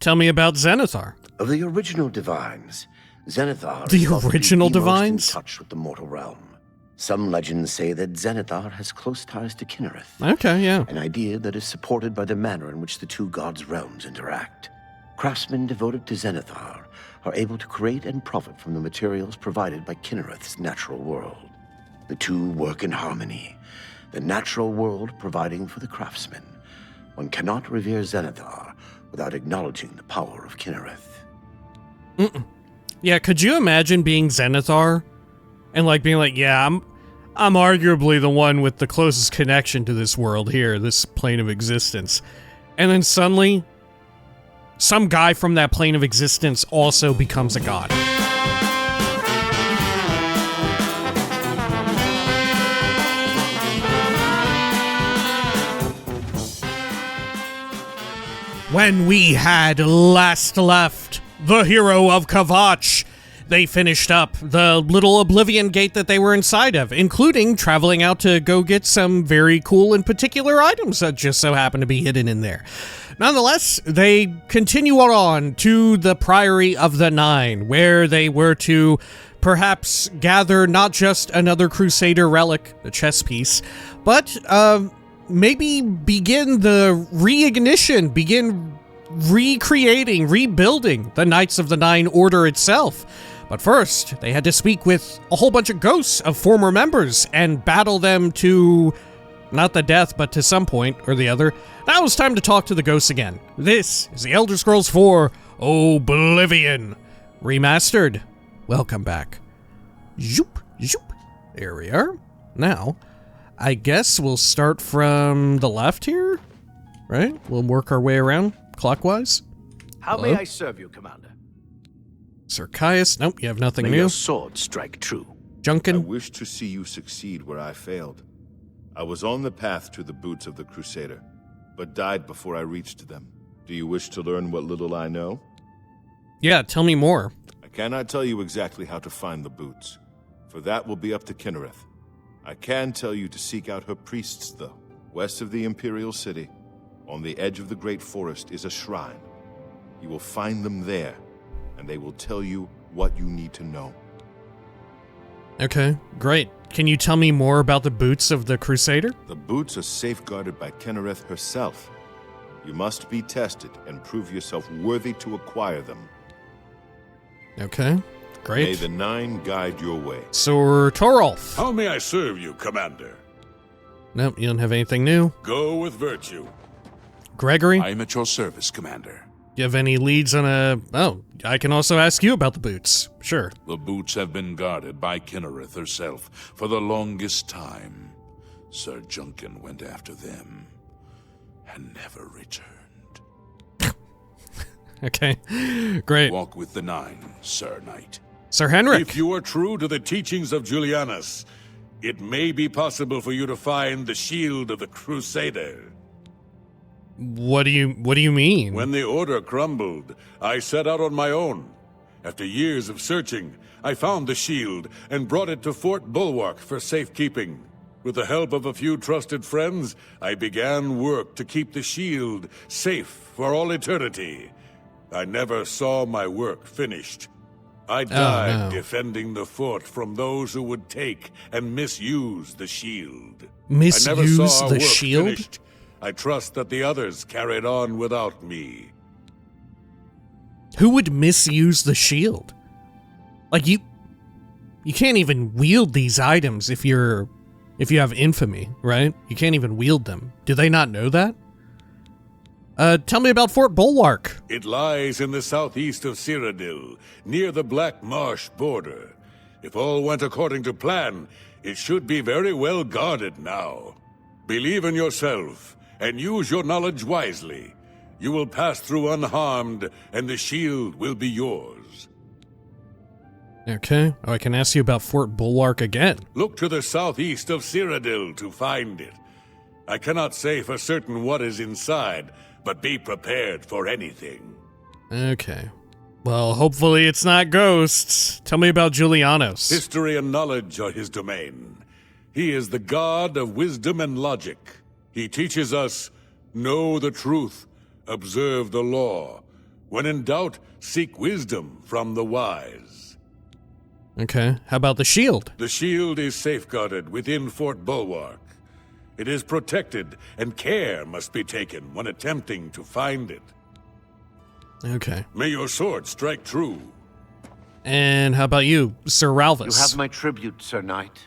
Tell me about Zenithar. Of the original divines, Zenithar The is thought to be original the most divines? in touch with the mortal realm. Some legends say that Zenithar has close ties to Kinnereth. Okay, yeah. An idea that is supported by the manner in which the two gods' realms interact. Craftsmen devoted to Zenithar are able to create and profit from the materials provided by Kinnereth's natural world. The two work in harmony, the natural world providing for the craftsmen. One cannot revere Zenithar without acknowledging the power of Kinnereth. Yeah, could you imagine being Zenithar and being like, yeah, I'm arguably the one with the closest connection to this world here, this plane of existence. And then suddenly, some guy from that plane of existence also becomes a god. When we had last left the hero of Kvatch, they finished up the little Oblivion gate that they were inside of, including traveling out to go get some very cool and particular items that just so happen to be hidden in there. Nonetheless, they continue on to the Priory of the Nine, where they were to perhaps gather not just another Crusader relic, a chess piece, but maybe begin the reignition, begin recreating, rebuilding the Knights of the Nine Order itself. But first, they had to speak with a whole bunch of ghosts of former members and battle them to, not the death, but to some point or the other. Now it's time to talk to the ghosts again. This is the Elder Scrolls IV Oblivion Remastered. Welcome back. Zoop, zoop. There we are. Now, I guess we'll start from the left here, right? We'll work our way around clockwise. How may I serve you, Commander? Sir Caius, nope, you have nothing May new. your sword strike true. I Junkin, wish to see you succeed where I failed. I was on the path to the boots of the Crusader, but died before I reached them. Do you wish to learn what little I know? yeah, tell me more. I cannot tell you exactly how to find the boots, for that will be up to Kinnereth. I can tell you to seek out her priests, though. West of the Imperial City, on the edge of the Great Forest, is a shrine. You will find them there, and they will tell you what you need to know. Okay, great. Can you tell me more about the boots of the Crusader? The boots are safeguarded by Kinnereth herself. You must be tested and prove yourself worthy to acquire them. Okay, May great. the Nine guide your way. Sir Torolf. How may I serve you, Commander? Nope, you don't have anything new. Go with virtue. Gregory, I am at your service, Commander. you have any leads on Oh, I can also ask you about the boots. Sure. The boots have been guarded by Kinnereth herself for the longest time. Sir Junkin went after them and never returned. Okay, great. Walk with the Nine, Sir Knight. Sir Henrik. If you are true to the teachings of Julianus, it may be possible for you to find the shield of the Crusader. What do you mean? When the Order crumbled, I set out on my own. After years of searching, I found the shield and brought it to Fort Bulwark for safekeeping. With the help of a few trusted friends, I began work to keep the shield safe for all eternity. I never saw my work finished. I died defending the fort from those who would take and misuse the shield. Misuse I never saw our the work shield? finished. I trust that the others carried on without me. Who would misuse the shield? Like you can't even wield these items if you have infamy, right? You can't even wield them. Do they not know that? Tell me about Fort Bulwark. It lies in the southeast of Cyrodiil, near the Black Marsh border. If all went according to plan, it should be very well guarded now. Believe in yourself, and use your knowledge wisely. You will pass through unharmed, and the shield will be yours. Okay. Oh, I can ask you about Fort Bulwark again. Look to the southeast of Cyrodiil to find it. I cannot say for certain what is inside, but be prepared for anything. Okay. Well, hopefully it's not ghosts. Tell me about Julianos. History and knowledge are his domain. He is the god of wisdom and logic. He teaches us, know the truth, observe the law, When in doubt, seek wisdom from the wise. Okay, how about the shield? The shield is safeguarded within Fort Bulwark. It is protected, and care must be taken when attempting to find it. Okay. May your sword strike true. And how about you, Sir Ralvis? You have my tribute, Sir Knight.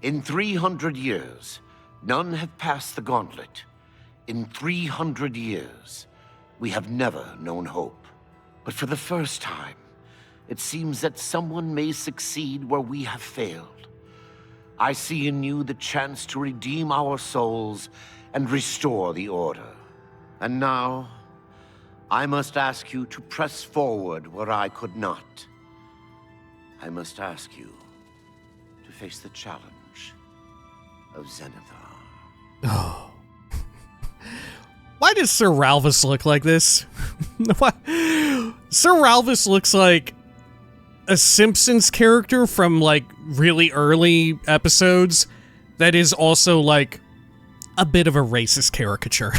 In 300 years, none have passed the gauntlet. In 300 years, we have never known hope. But for the first time, it seems that someone may succeed where we have failed. I see in you the chance to redeem our souls and restore the Order. And now, I must ask you to press forward where I could not. I must ask you to face the challenge of Zenithar. Oh. Why does Sir Ralvis look like this? What? Sir Ralvis looks like a Simpsons character from, like, really early episodes that is also, like, a bit of a racist caricature.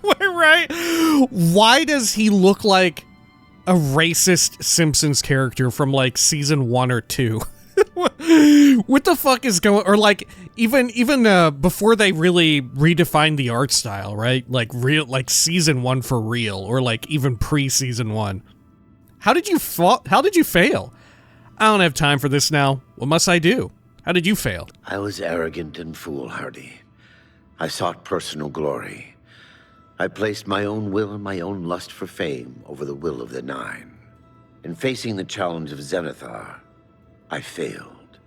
Right? Why does he look like a racist Simpsons character from, like, season 1 or 2? What the fuck is going... Or, like, even before they really redefined the art style, right? Like season 1 for real, or, like, even pre-season 1. How did you fail? I don't have time for this now. What must I do? How did you fail? I was arrogant and foolhardy. I sought personal glory. I placed my own will and my own lust for fame over the will of the Nine. In facing the challenge of Zenithar, I failed.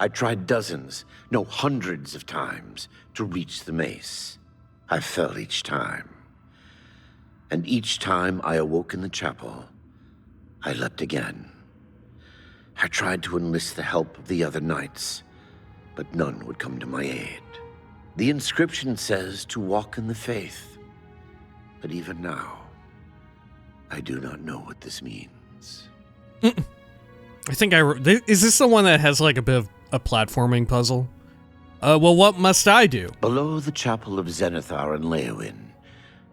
I tried dozens, no hundreds of times to reach the mace. I fell each time. And each time I awoke in the chapel, I leapt again. I tried to enlist the help of the other knights, but none would come to my aid. The inscription says to walk in the faith, but even now, I do not know what this means. I think is this the one that has like a bit of a platforming puzzle? Well, what must I do? Below the chapel of Zenithar and Leowyn,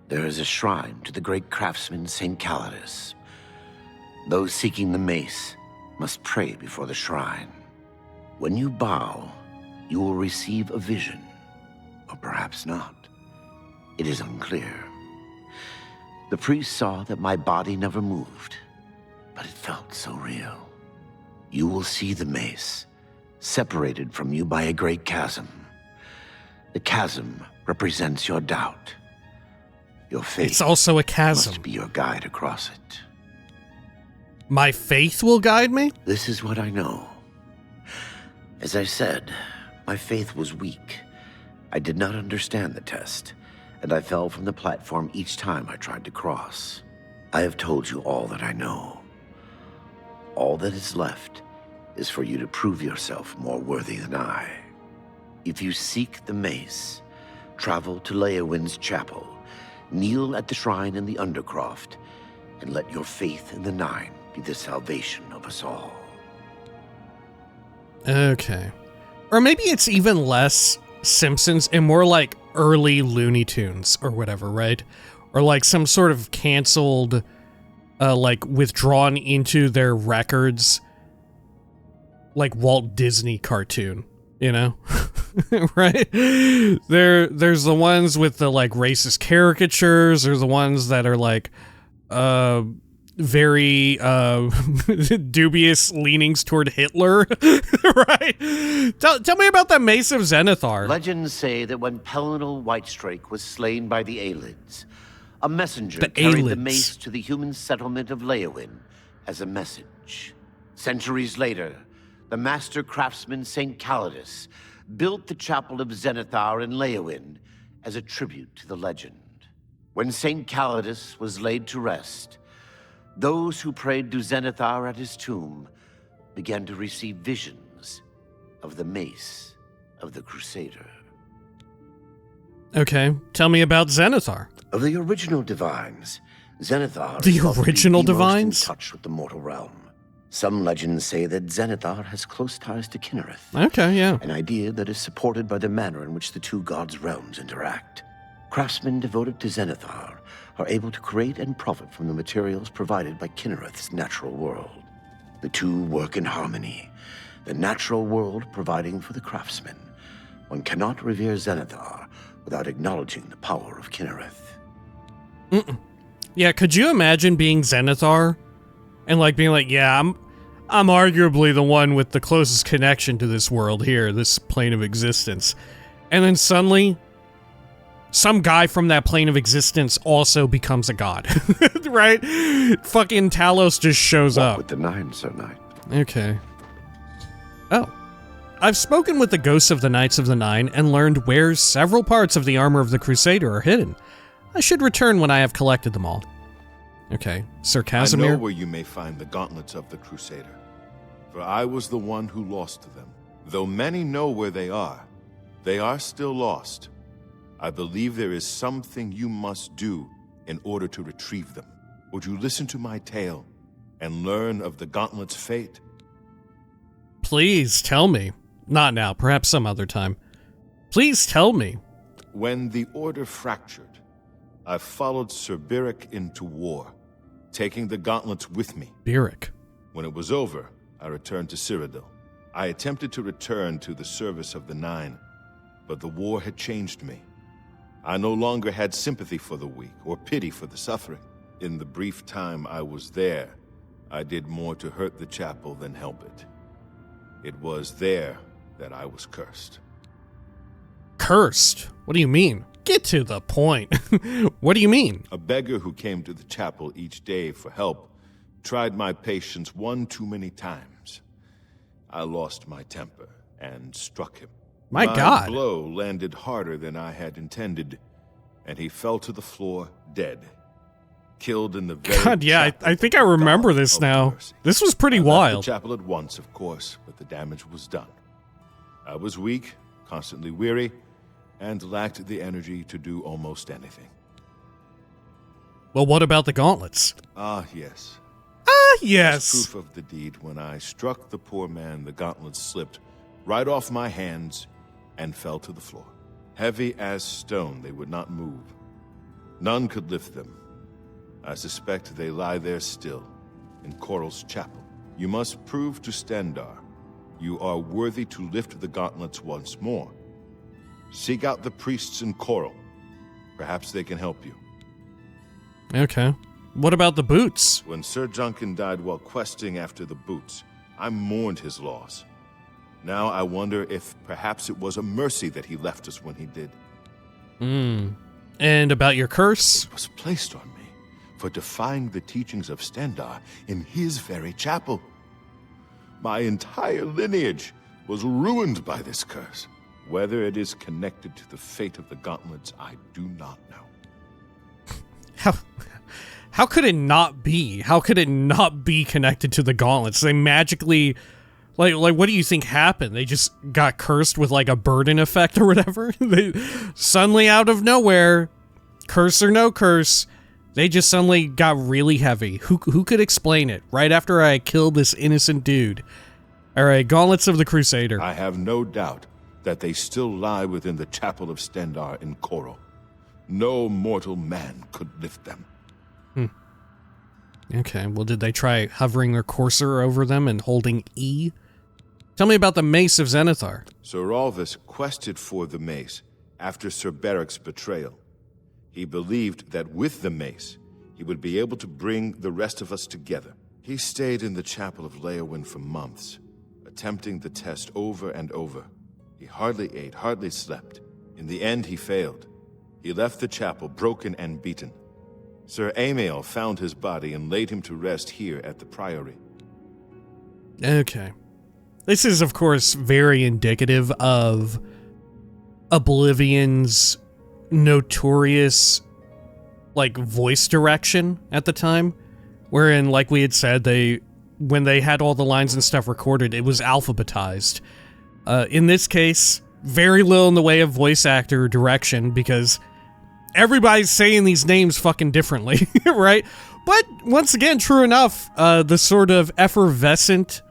there is a shrine to the great craftsman St. Calidus. Those seeking the mace must pray before the shrine. When you bow, you will receive a vision, or perhaps not. It is unclear. The priest saw that my body never moved, but it felt so real. You will see the mace, separated from you by a great chasm. The chasm represents your doubt. Your faith It's also a chasm. must be your guide across it. My faith will guide me? This is what I know. As I said, my faith was weak. I did not understand the test, and I fell from the platform each time I tried to cross. I have told you all that I know. All that is left is for you to prove yourself more worthy than I. If you seek the mace, travel to Leowyn's chapel, kneel at the shrine in the Undercroft, and let your faith in the Nine be the salvation of us all. Okay. Or maybe it's even less Simpsons and more like early Looney Tunes or whatever, right? Or like some sort of canceled, like withdrawn into their records, like Walt Disney cartoon, you know? Right? There's the ones with the like racist caricatures, there's the ones that are like, very dubious leanings toward Hitler, right? Tell me about the Mace of Zenithar. Legends say that when Pelinal Whitestrake was slain by the Aelids, a messenger The carried the Aelids. mace to the human settlement of Leowyn as a message. Centuries later, the master craftsman St. Calidus built the chapel of Zenithar in Leowyn as a tribute to the legend. When St. Calidus was laid to rest, those who prayed to Zenithar at his tomb began to receive visions of the mace of the Crusader. Okay, tell me about Zenithar. Of the original divines, Zenithar The is thought to be original the most divines? in touch with the mortal realm. Some legends say that Zenithar has close ties to Kinnereth, Okay, yeah. an idea that is supported by the manner in which the two gods' realms interact. Craftsmen devoted to Zenithar are able to create and profit from the materials provided by Kinnereth's natural world. The two work in harmony, the natural world providing for the craftsmen. One cannot revere Zenithar without acknowledging the power of Kinnereth. Yeah, could you imagine being Zenithar and like being like, yeah, I'm arguably the one with the closest connection to this world here, this plane of existence. And then suddenly some guy from that plane of existence also becomes a god, right? Fucking Talos just shows Walk up. with the Nine, Sir Knight. Okay. Oh. I've spoken with the ghosts of the Knights of the Nine and learned where several parts of the armor of the Crusader are hidden. I should return when I have collected them all. Okay. Sir I Casimir? know where you may find the gauntlets of the Crusader, for I was the one who lost them. Though many know where they are still lost. I believe there is something you must do in order to retrieve them. Would you listen to my tale and learn of the gauntlet's fate? Please tell me. Not now, perhaps some other time. Please tell me. When the Order fractured, I followed Sir Beric into war, taking the gauntlets with me. Beric. When it was over, I returned to Cyrodiil. I attempted to return to the service of the Nine, but the war had changed me. I no longer had sympathy for the weak or pity for the suffering. In the brief time I was there, I did more to hurt the chapel than help it. It was there that I was cursed. Cursed? What do you mean? Get to the point. What do you mean? A beggar who came to the chapel each day for help tried my patience one too many times. I lost my temper and struck him. My God. Blow landed harder than I had intended, and he fell to the floor dead. Killed in the very God, yeah, chapel I think I remember God this of now. mercy. This was pretty I left wild. the chapel at once, of course, but the damage was done. I was weak, constantly weary, and lacked the energy to do almost anything. Well, what about the gauntlets? Ah, yes. Ah, As yes. proof of the deed, when I struck the poor man, the gauntlets slipped right off my hands and fell to the floor. Heavy as stone, they would not move. None could lift them. I suspect they lie there still, in Coral's chapel. You must prove to Stendar you are worthy to lift the gauntlets once more. Seek out the priests in Coral. Perhaps they can help you. Okay. What about the boots? When Sir Juncan died while questing after the boots, I mourned his loss. Now I wonder if perhaps it was a mercy that he left us when he did. And about your curse? It was placed on me for defying the teachings of Stendar in his very chapel. My entire lineage was ruined by this curse. Whether it is connected to the fate of the gauntlets, I do not know. How could it not be? How could it not be connected to the gauntlets? They magically, like what do you think happened? They just got cursed with like a burden effect or whatever? They suddenly out of nowhere, curse or no curse, they just suddenly got really heavy. Who could explain it? Right after I killed this innocent dude. Alright, Gauntlets of the Crusader. I have no doubt that they still lie within the chapel of Stendar in Coral. No mortal man could lift them. Okay, well, did they try hovering their cursor over them and holding E? Tell me about the Mace of Zenithar. Sir Rolvus quested for the mace after Sir Beric's betrayal. He believed that with the mace, he would be able to bring the rest of us together. He stayed in the chapel of Leowyn for months, attempting the test over and over. He hardly ate, hardly slept. In the end, he failed. He left the chapel broken and beaten. Sir Amiel found his body and laid him to rest here at the Priory. Okay. This is, of course, very indicative of Oblivion's notorious, like, voice direction at the time, wherein, like we had said, when they had all the lines and stuff recorded, it was alphabetized. In this case, very little in the way of voice actor direction, because everybody's saying these names fucking differently, right? But, once again, true enough, the sort of effervescent,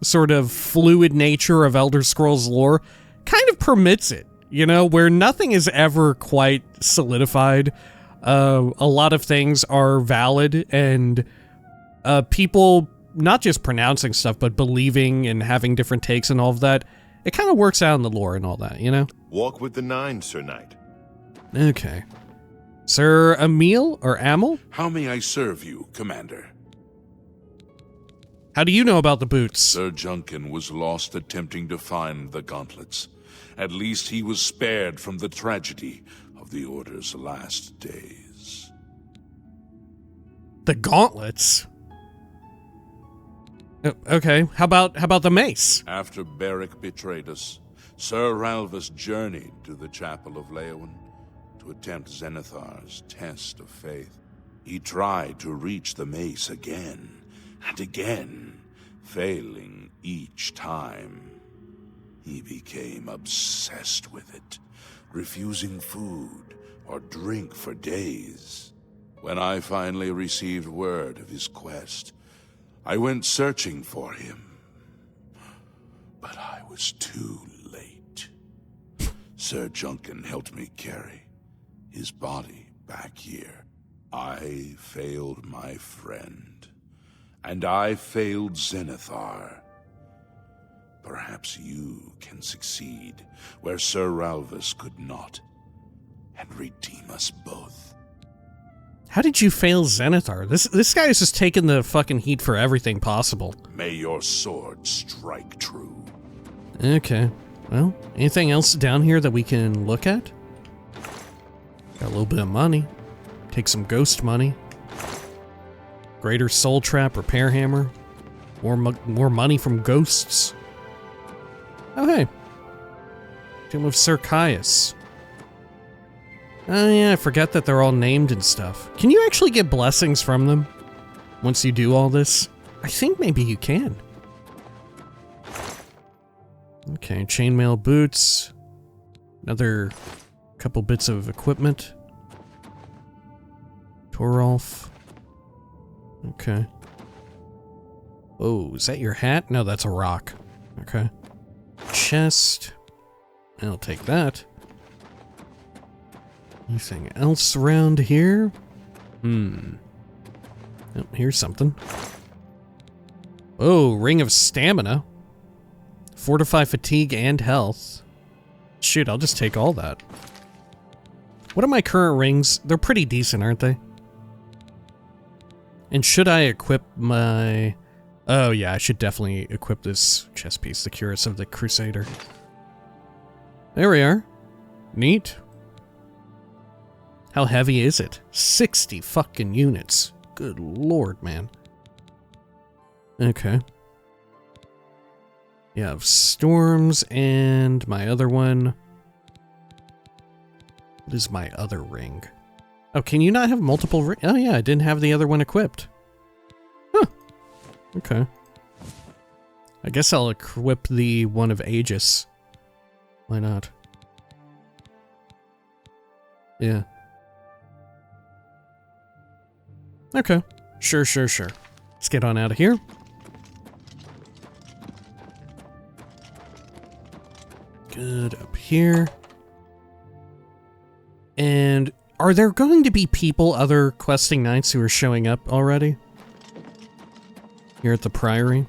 sort of fluid nature of Elder Scrolls lore kind of permits it. you know, where nothing is ever quite solidified. A lot of things are valid, and people not just pronouncing stuff, but believing and having different takes and all of that. It kind of works out in the lore and all that, you know? Walk with the Nine, Sir Knight. Okay. Sir Emil or Amel? How may I serve you, Commander? How do you know about the boots? Sir Junkin was lost attempting to find the gauntlets. At least he was spared from the tragedy of the Order's last days. The gauntlets? Okay, how about the mace? After Beric betrayed us, Sir Ralvus journeyed to the Chapel of Leowyn to attempt Zenithar's test of faith. He tried to reach the mace again and again, failing each time. He became obsessed with it, refusing food or drink for days. When I finally received word of his quest, I went searching for him, but I was too late. Sir Junkin helped me carry his body back here. I failed my friend, and I failed Zenithar. Perhaps you can succeed where Sir Ralvus could not, and redeem us both. How did you fail Zenithar? This guy is just taking the fucking heat for everything possible. May your sword strike true. Okay. Well, anything else down here that we can look at? Got a little bit of money. Take some ghost money. Greater soul trap, repair hammer. More money from ghosts. Oh, hey. Tomb of Sir Caius. Oh yeah, I forget that they're all named and stuff. Can you actually get blessings from them once you do all this? I think maybe you can. Okay, chainmail boots. Another couple bits of equipment. Torolf. Okay. Oh, is that your hat? No, that's a rock. Okay. Chest. I'll take that. Anything else around here? Oh, here's something. Oh, Ring of Stamina. Fortify fatigue and health. Shoot, I'll just take all that. What are my current rings? They're pretty decent, aren't they? And should I equip my... Oh yeah, I should definitely equip this chest piece, the Cuirass of the Crusader. There we are. Neat. How heavy is it? 60 fucking units. Good lord, man. Okay. You have storms and my other one. What is my other ring? Oh, can you not have multiple rings? Oh yeah, I didn't have the other one equipped. Huh. Okay. I guess I'll equip the one of Aegis. Why not? Yeah. Okay. Sure. Let's get on out of here. Good, up here. And are there going to be people, other questing knights who are showing up already? Here at the Priory?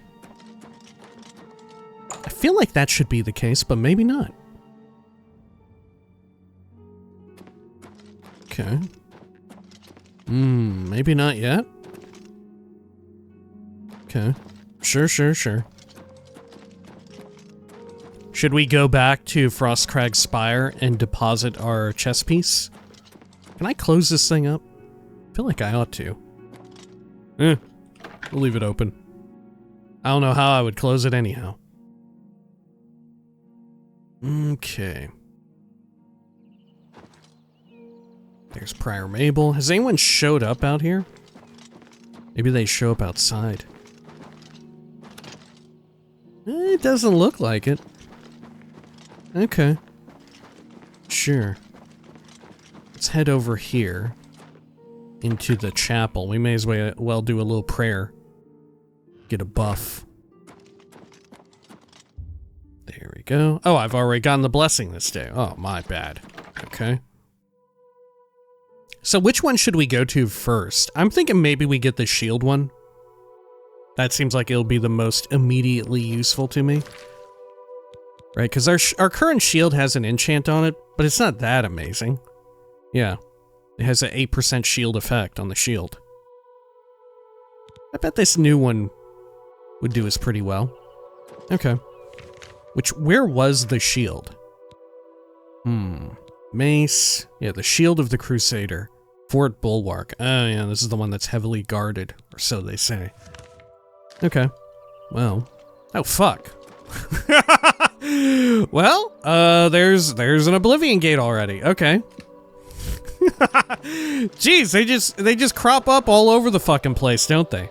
I feel like that should be the case, but maybe not. Okay. Maybe not yet. Okay. Sure. Should we go back to Frostcrag Spire and deposit our chess piece? Can I close this thing up? I feel like I ought to. We'll leave it open. I don't know how I would close it anyhow. Okay. There's Prior Mabel. Has anyone showed up out here? Maybe they show up outside. It doesn't look like it. Okay. Sure. Let's head over here into the chapel. We may as well do a little prayer. Get a buff. There we go. Oh, I've already gotten the blessing this day. Oh, my bad. Okay. So which one should we go to first? I'm thinking maybe we get the shield one. That seems like it'll be the most immediately useful to me. Right, because our current shield has an enchant on it, but it's not that amazing. Yeah, it has an 8% shield effect on the shield. I bet this new one would do us pretty well. Okay. Where was the shield? Mace. Yeah, the shield of the Crusader. Fort Bulwark. Oh yeah, this is the one that's heavily guarded, or so they say. Okay. Well. Oh, fuck. Well, there's an Oblivion gate already. Okay. Jeez, they just crop up all over the fucking place, don't they?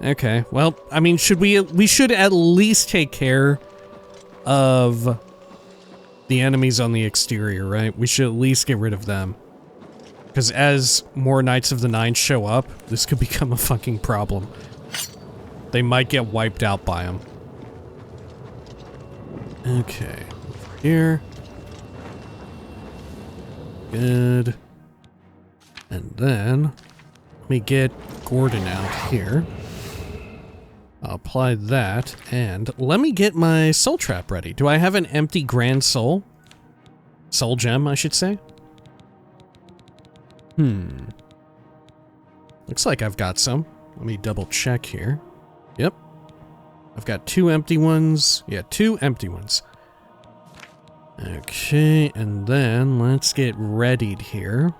Okay. Well, I mean, we should at least take care of the enemies on the exterior, right? We should at least get rid of them. Because as more Knights of the Nine show up, this could become a fucking problem. They might get wiped out by them. Okay, over here. Good. And then, let me get Gordon out here. I'll apply that, and let me get my soul trap ready. Do I have an empty grand soul? Soul gem, I should say. Looks like I've got some. Let me double check here. Yep. I've got 2 empty ones. Yeah, 2 empty ones. Okay, and then let's get readied here.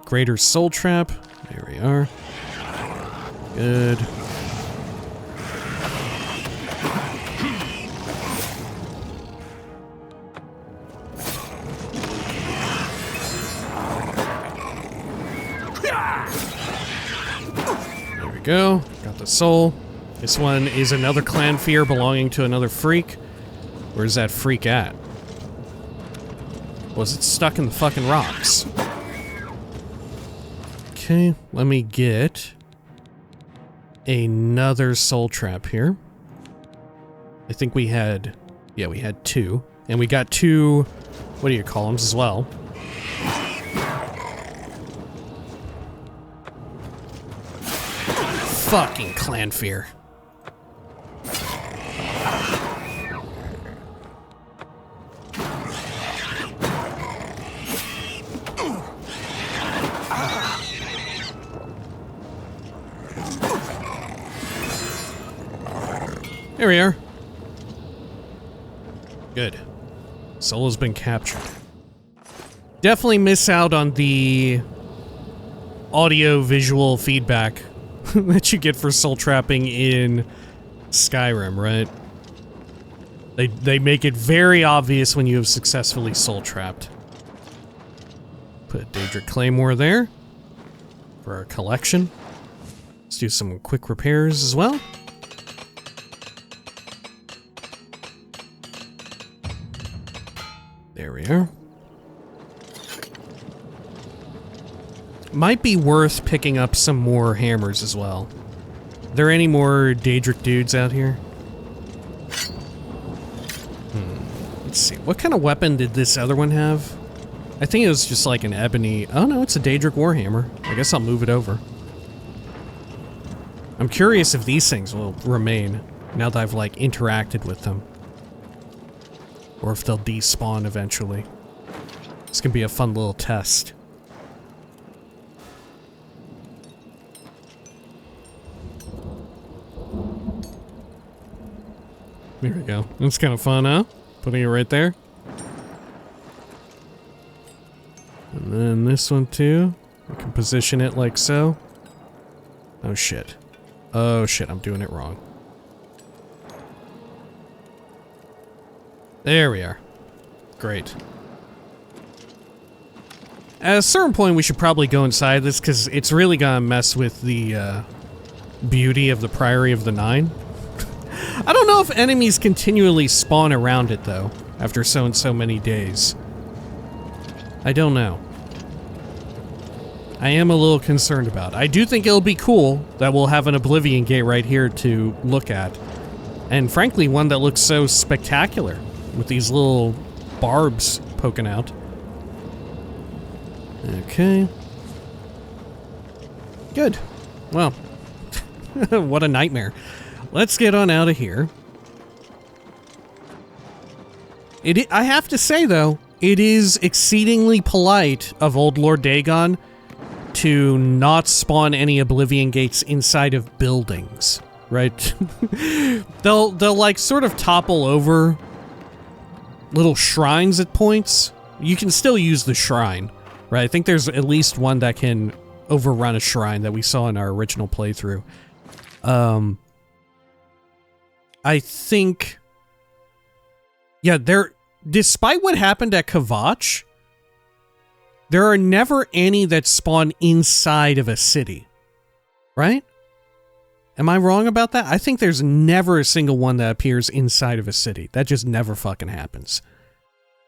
Greater soul trap. There we are. Good. There we go. Got the soul. This one is another clan fear belonging to another freak. Where's that freak at? Was it stuck in the fucking rocks? Okay, let me get another soul trap here. I think we had 2. And we got 2, what do you call them as well? Fucking clan fear. There we are. Good. Soul has been captured. Definitely miss out on the audio-visual feedback that you get for soul trapping in Skyrim, right? They make it very obvious when you have successfully soul trapped. Put a Daedric Claymore there for our collection. Let's do some quick repairs as well. There we are. Might be worth picking up some more hammers as well. Are there any more Daedric dudes out here? Let's see. What kind of weapon did this other one have? I think it was just like an ebony... Oh no, it's a Daedric Warhammer. I guess I'll move it over. I'm curious if these things will remain now that I've like interacted with them. Or if they'll despawn eventually. This can be a fun little test. There we go. That's kind of fun, huh? Putting it right there. And then this one too. We can position it like so. Oh shit. Oh shit, I'm doing it wrong. There we are. Great. At a certain point, we should probably go inside this, because it's really gonna mess with the beauty of the Priory of the Nine. I don't know if enemies continually spawn around it, though, after so and so many days. I don't know. I am a little concerned about it. I do think it'll be cool that we'll have an Oblivion Gate right here to look at. And frankly, one that looks so spectacular with these little barbs poking out. Okay. Good. Well, what a nightmare. Let's get on out of here. I have to say, though, it is exceedingly polite of old Lord Dagon to not spawn any Oblivion gates inside of buildings, right? they'll like sort of topple over little shrines at points. You can still use the shrine, right? I think there's at least one that can overrun a shrine that we saw in our original playthrough. I think, yeah, despite what happened at Kvatch, there are never any that spawn inside of a city, right? Am I wrong about that? I think there's never a single one that appears inside of a city. That just never fucking happens.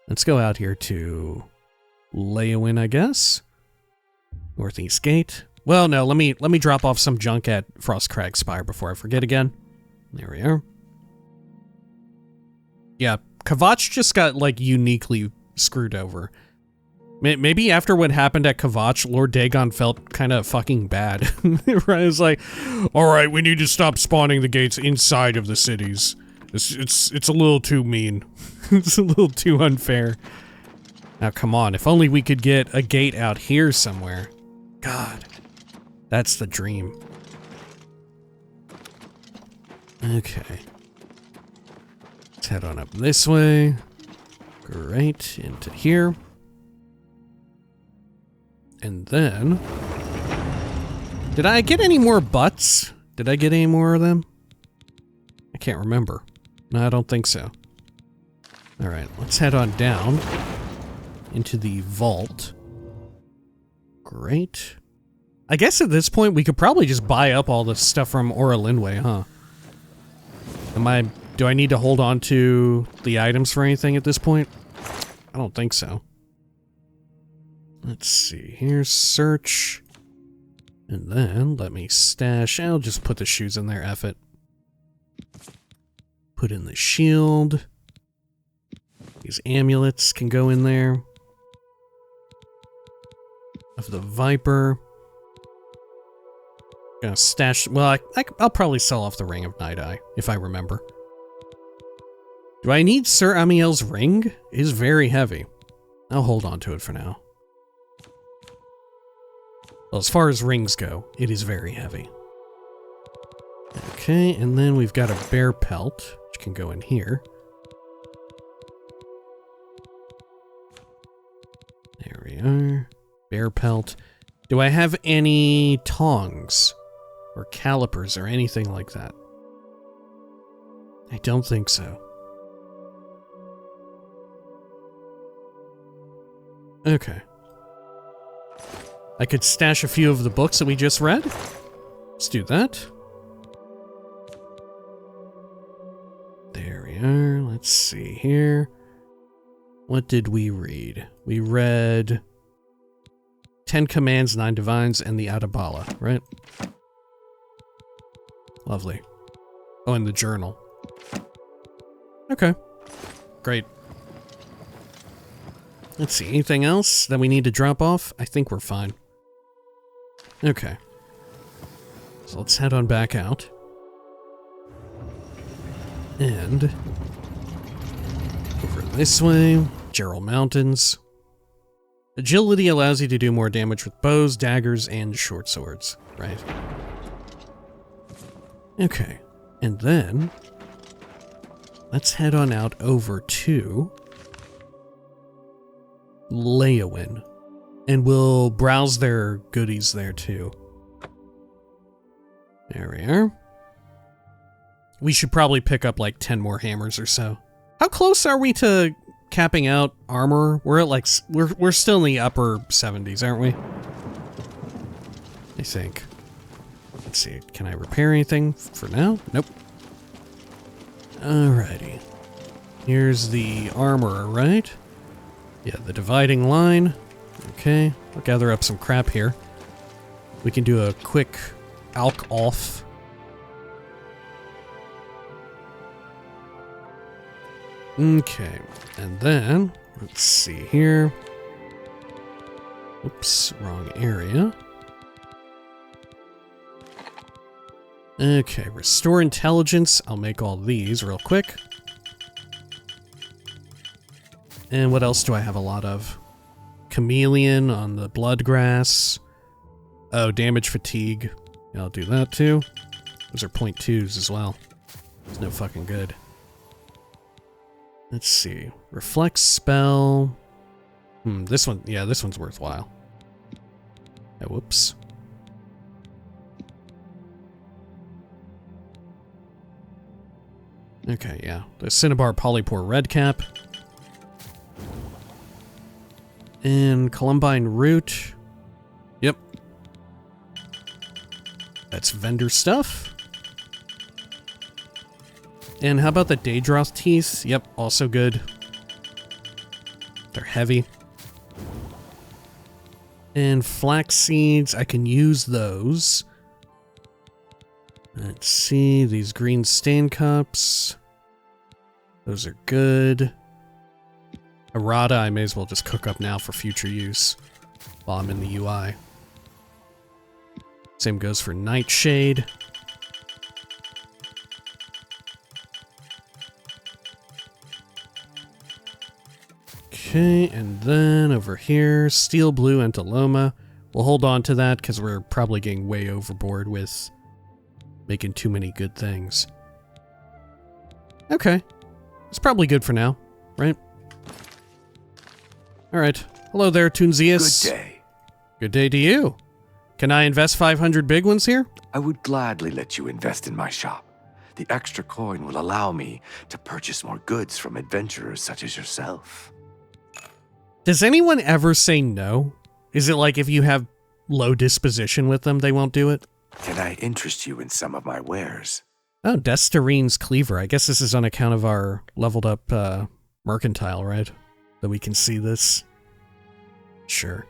Let's go out here to Leyawiin, I guess. Northeast Gate. Well, no, let me drop off some junk at Frostcrag Spire before I forget again. There we are. Yeah, Kvatch just got, like, uniquely screwed over. Maybe after what happened at Kvatch, Lord Dagon felt kind of fucking bad. Right? It's like, alright, we need to stop spawning the gates inside of the cities. It's a little too mean. It's a little too unfair. Now, come on, if only we could get a gate out here somewhere. God, that's the dream. Okay. Let's head on up this way. Great, into here. And then... Did I get any more butts? Did I get any more of them? I can't remember. No, I don't think so. Alright, let's head on down into the vault. Great. I guess at this point we could probably just buy up all the stuff from Ora Lindway, huh? Do I need to hold on to the items for anything at this point? I don't think so. Let's see, here's search. And then let me stash. I'll just put the shoes in there, F it. Put in the shield. These amulets can go in there. Of the Viper. Gonna stash. Well, I'll probably sell off the Ring of Night Eye, if I remember. Do I need Sir Amiel's ring? It is very heavy. I'll hold on to it for now. Well, as far as rings go, it is very heavy. Okay, and then we've got a bear pelt, which can go in here. There we are. Bear pelt. Do I have any tongs? Or calipers or anything like that? I don't think so. Okay. I could stash a few of the books that we just read. Let's do that. There we are. Let's see here. What did we read? We read 10 Commands, 9 Divines, and the Adabala, right? Lovely. Oh, and the journal. Okay. Great. Let's see, anything else that we need to drop off? I think we're fine. Okay. So let's head on back out. And over this way, Gerald Mountains. Agility allows you to do more damage with bows, daggers, and short swords, right? Okay, and then let's head on out over to Leyawiin, and we'll browse their goodies there too. There we are. We should probably pick up like 10 more hammers or so. How close are we to capping out armor? We're at like, we're still in the upper 70s, aren't we? I think. Let's see, can I repair anything for now? Nope. Alrighty. Here's the armorer, right? Yeah, the dividing line. Okay, I'll gather up some crap here. We can do a quick alk off. Okay, and then, let's see here. Oops, wrong area. Okay, restore intelligence. I'll make all these real quick. And what else do I have a lot of? Chameleon on the bloodgrass. Oh, damage fatigue. Yeah, I'll do that too. Those are 0.2s as well. It's no fucking good. Let's see. Reflect spell. This one, yeah, this one's worthwhile. Oh, whoops. Okay, yeah. The Cinnabar Polypore Redcap. And Columbine Root. Yep. That's vendor stuff. And how about the Daedroth Teeth? Yep, also good. They're heavy. And flax seeds, I can use those. Let's see, these green stain cups. Those are good. Errata, I may as well just cook up now for future use while I'm in the UI. Same goes for Nightshade. Okay, and then over here, Steel Blue Antiloma. We'll hold on to that because we're probably getting way overboard with making too many good things. Okay. It's probably good for now, right? Alright. Hello there, Tunzius. Good day. Good day to you. Can I invest 500 big ones here? I would gladly let you invest in my shop. The extra coin will allow me to purchase more goods from adventurers such as yourself. Does anyone ever say no? Is it like if you have low disposition with them, they won't do it? Can I interest you in some of my wares? Oh, Destarine's Cleaver. I guess this is on account of our leveled up mercantile, right? That we can see this. Sure.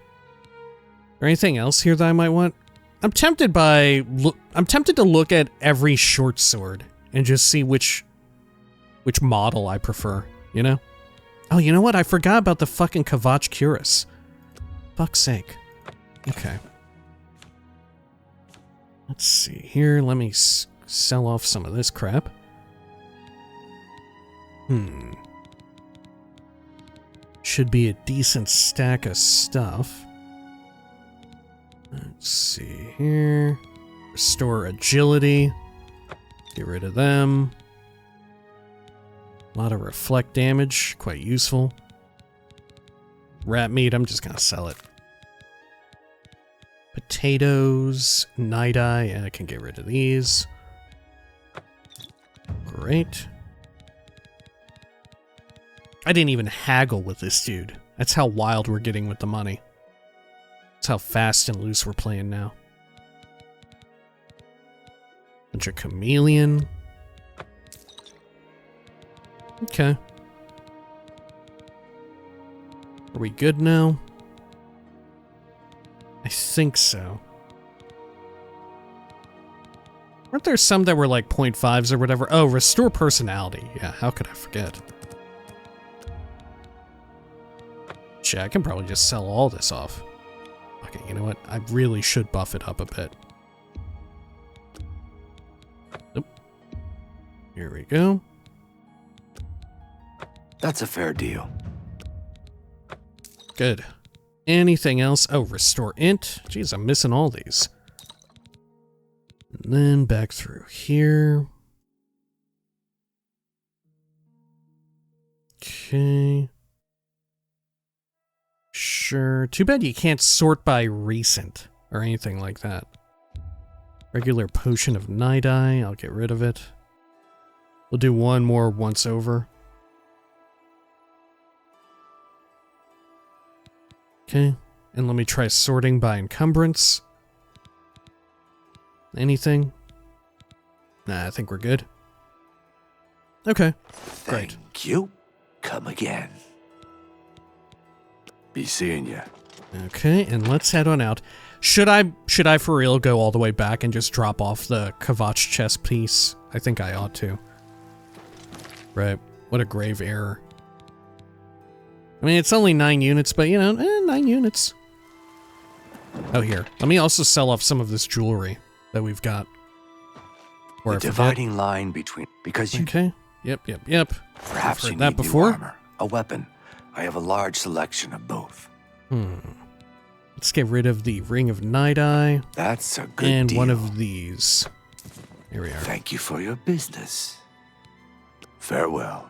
Or anything else here that I might want? I'm tempted to look at every short sword and just see which model I prefer, you know? Oh, you know what? I forgot about the fucking Kavach Cuirass. Fuck's sake. Okay. Let's see here. Let me sell off some of this crap. Should be a decent stack of stuff. Let's see here. Restore agility. Get rid of them. A lot of reflect damage. Quite useful. Rat meat, I'm just gonna sell it. Potatoes. Night Eye, and I can get rid of these. Great. I didn't even haggle with this dude. That's how wild we're getting with the money. That's how fast and loose we're playing now. Bunch of chameleon. Okay. Are we good now? I think so. Weren't there some that were like 0.5s or whatever? Oh, restore personality. Yeah, how could I forget? Shit, I can probably just sell all this off. Okay, you know what? I really should buff it up a bit. Nope. Here we go. That's a fair deal. Good. Anything else? Oh, restore int. Jeez, I'm missing all these. And then back through here. Okay. Sure. Too bad you can't sort by recent or anything like that. Regular potion of Night Eye. I'll get rid of it. We'll do one more once over. Okay. And let me try sorting by encumbrance. Anything? Nah, I think we're good. Okay. Great. Thank you. Come again. Be seeing ya. Okay, and let's head on out. Should I for real go all the way back and just drop off the Kavach chess piece? I think I ought to. Right. What a grave error. I mean, it's only 9 units, but, 9 units. Oh, here. Let me also sell off some of this jewelry that we've got. The dividing line between... Because you... Okay. Yep. Perhaps you that need before. new armor, a weapon. I have a large selection of both. Let's get rid of the Ring of Night Eye. That's a good and deal. one of these. Here we are. Thank you for your business. Farewell.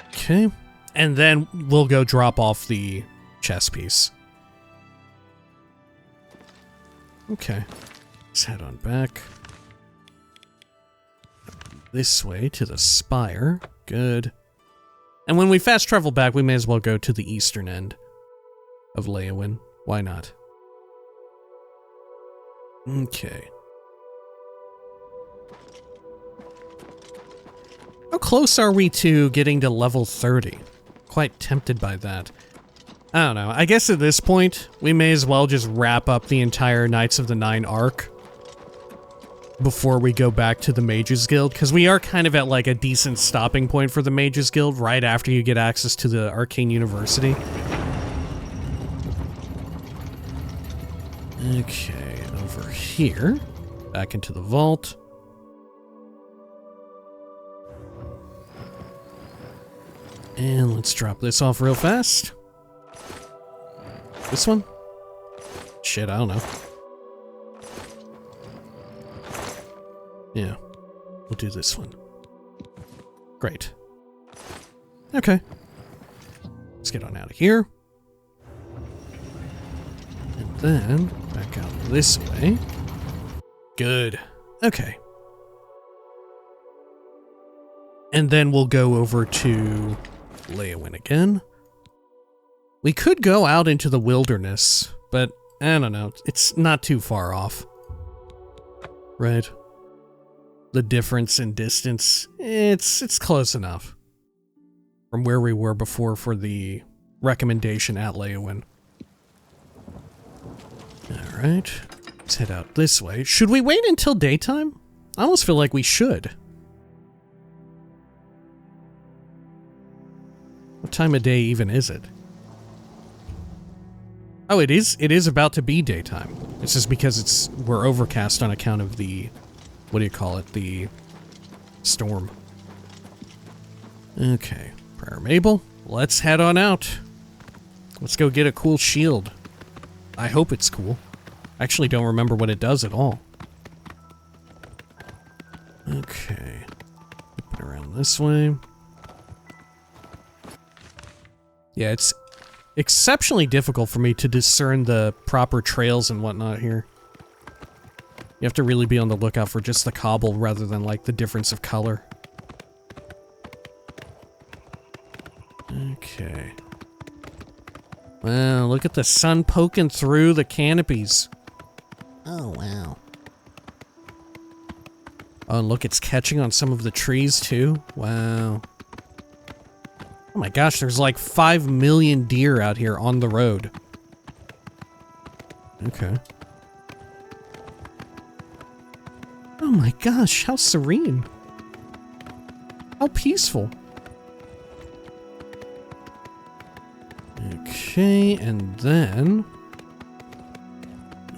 Okay. And then we'll go drop off the chess piece. Okay. Let's head on back. This way to the spire. Good. And when we fast travel back, we may as well go to the eastern end of Leyawiin. Why not? Okay. How close are we to getting to level 30? Quite tempted by that. I don't know. I guess at this point, we may as well just wrap up the entire Knights of the Nine arc before we go back to the Mages Guild, because we are kind of at like a decent stopping point for the Mages Guild right after you get access to the Arcane University. Okay, over here. Back into the vault. And let's drop this off real fast. This one? Shit, I don't know. Yeah, we'll do this one. Great. Okay. Let's get on out of here. And then, back out this way. Good. Okay. And then we'll go over to Leyawiin again. We could go out into the wilderness, but I don't know. It's not too far off. Right? The difference in distance, it's close enough from where we were before for the recommendation at Leyawiin. Alright, let's head out this way. Should we wait until daytime? I almost feel like we should. What time of day even is it? Oh, it is about to be daytime. It's just because we're overcast on account of the, what do you call it, the storm. Okay, Prior Mabel, let's head on out. Let's go get a cool shield. I hope it's cool. I actually don't remember what it does at all. Okay, flip it around this way. Yeah, it's exceptionally difficult for me to discern the proper trails and whatnot here. You have to really be on the lookout for just the cobble rather than like the difference of color. Okay. Wow, look at the sun poking through the canopies. Oh, wow. Oh, and look, it's catching on some of the trees too. Wow. Oh my gosh, there's like 5 million deer out here on the road. Okay. Oh my gosh, how serene. How peaceful. Okay, and then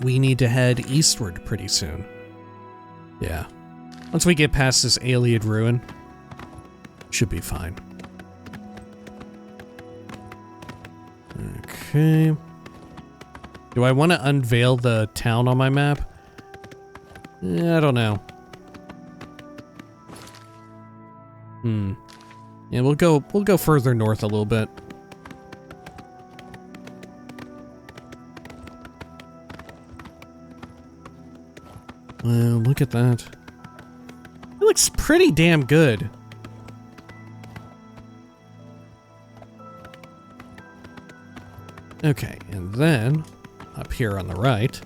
we need to head eastward pretty soon. Yeah. Once we get past this Ayleid ruin, should be fine. Okay. Do I want to unveil the town on my map? I don't know. Yeah, we'll go further north a little bit. Well, look at that. It looks pretty damn good. Okay, and then up here on the right.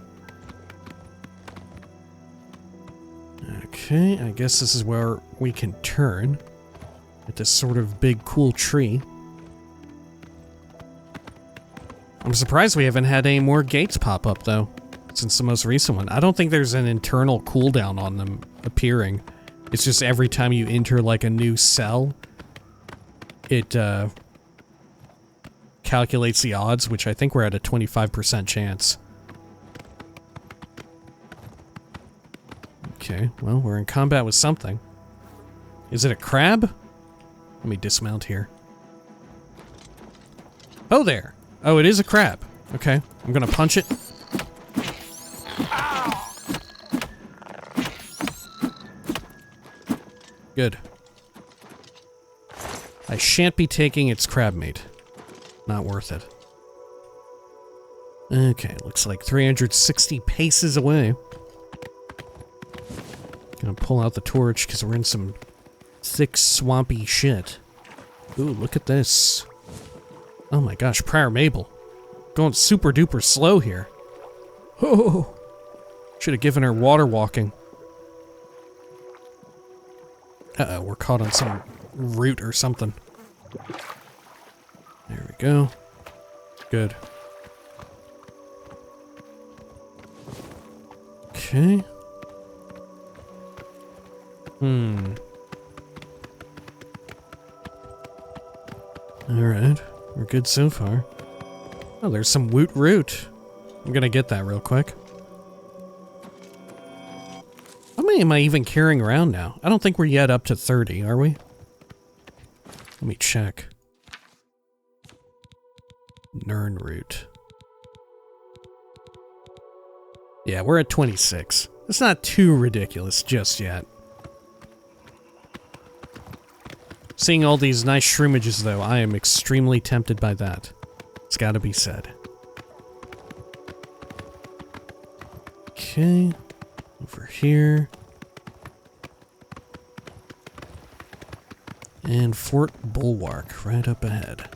Okay, I guess this is where we can turn at this sort of big cool tree. I'm surprised we haven't had any more gates pop up though, since the most recent one. I don't think there's an internal cooldown on them appearing. It's just every time you enter like a new cell, it calculates the odds, which I think we're at a 25% chance. Okay, well, we're in combat with something. Is it a crab? Let me dismount here. Oh, there. Oh, it is a crab. Okay, I'm gonna punch it. Good. I shan't be taking its crab meat. Not worth it. Okay, looks like 360 paces away. Gonna pull out the torch because we're in some thick, swampy shit. Ooh, look at this. Oh my gosh, Prior Mabel. Going super duper slow here. Oh, should have given her water walking. Uh-oh, we're caught on some root or something. There we go. Good. Okay. Alright, we're good so far. Oh, there's some woot root. I'm gonna get that real quick. How many am I even carrying around now? I don't think we're yet up to 30, are we? Let me check. Nern root. Yeah, we're at 26. It's not too ridiculous just yet. Seeing all these nice shroomages, though, I am extremely tempted by that. It's gotta be said. Okay. Over here. And Fort Bulwark, right up ahead.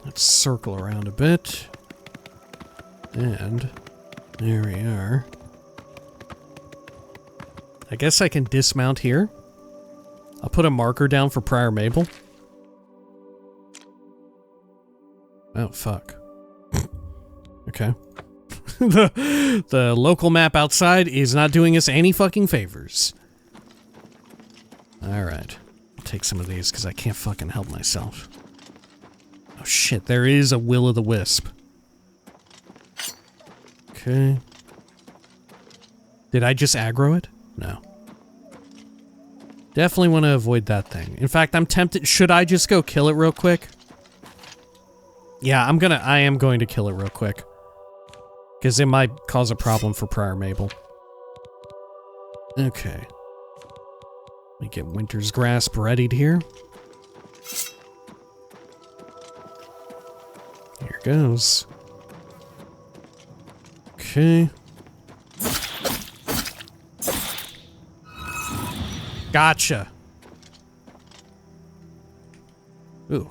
Let's circle around a bit. And there we are. I guess I can dismount here. I'll put a marker down for Prior Mabel. Oh, fuck. Okay. The local map outside is not doing us any fucking favors. Alright. I'll take some of these because I can't fucking help myself. Oh shit, there is a will-o'-the-wisp. Okay. Did I just aggro it? No. Definitely want to avoid that thing. In fact, I'm tempted. Should I just go kill it real quick? Yeah, I am going to kill it real quick. Because it might cause a problem for Prior Mabel. Okay. Let me get Winter's Grasp readied here. Here goes. Okay. Gotcha. Ooh.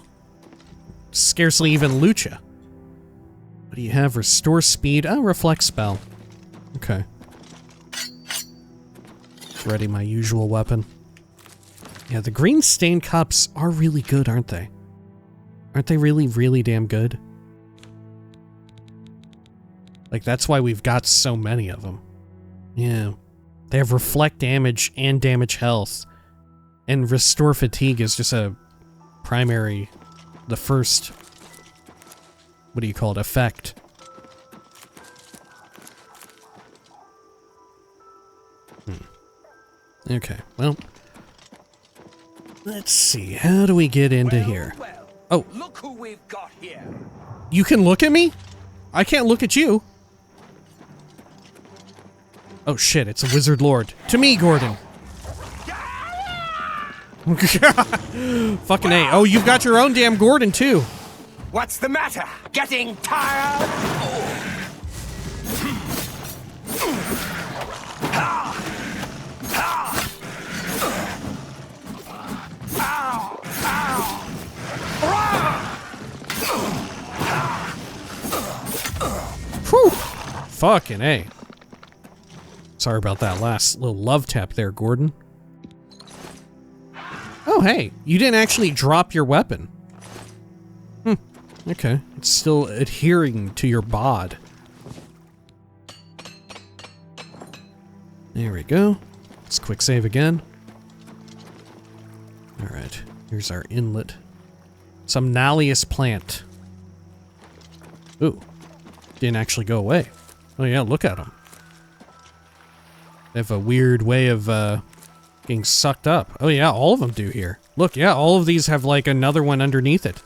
Scarcely even Lucha. What do you have? Restore speed. Oh, reflect spell. Okay. Ready my usual weapon. Yeah, the green stain cups are really good, aren't they? Aren't they really, really damn good? Like, that's why we've got so many of them. Yeah. They have reflect damage and damage health. And restore fatigue is just a primary, the first, what do you call it, effect. Okay, well, let's see, how do we get into here? Oh, Look who we've got here. You can look at me? I can't look at you. Oh shit, it's a wizard lord. To me, Gordon. Fucking A. Oh, you've got your own damn Gordon, too. What's the matter? Getting tired? Whew. Fucking A. Sorry about that last little love tap there, Gordon. Oh, hey, you didn't actually drop your weapon. Okay, it's still adhering to your bod. There we go. Let's quick save again. Alright, here's our inlet. Some Nallius plant. Ooh. Didn't actually go away. Oh yeah, look at them. They have a weird way of getting sucked up. Oh yeah, all of them do here. Look, yeah, all of these have like another one underneath it.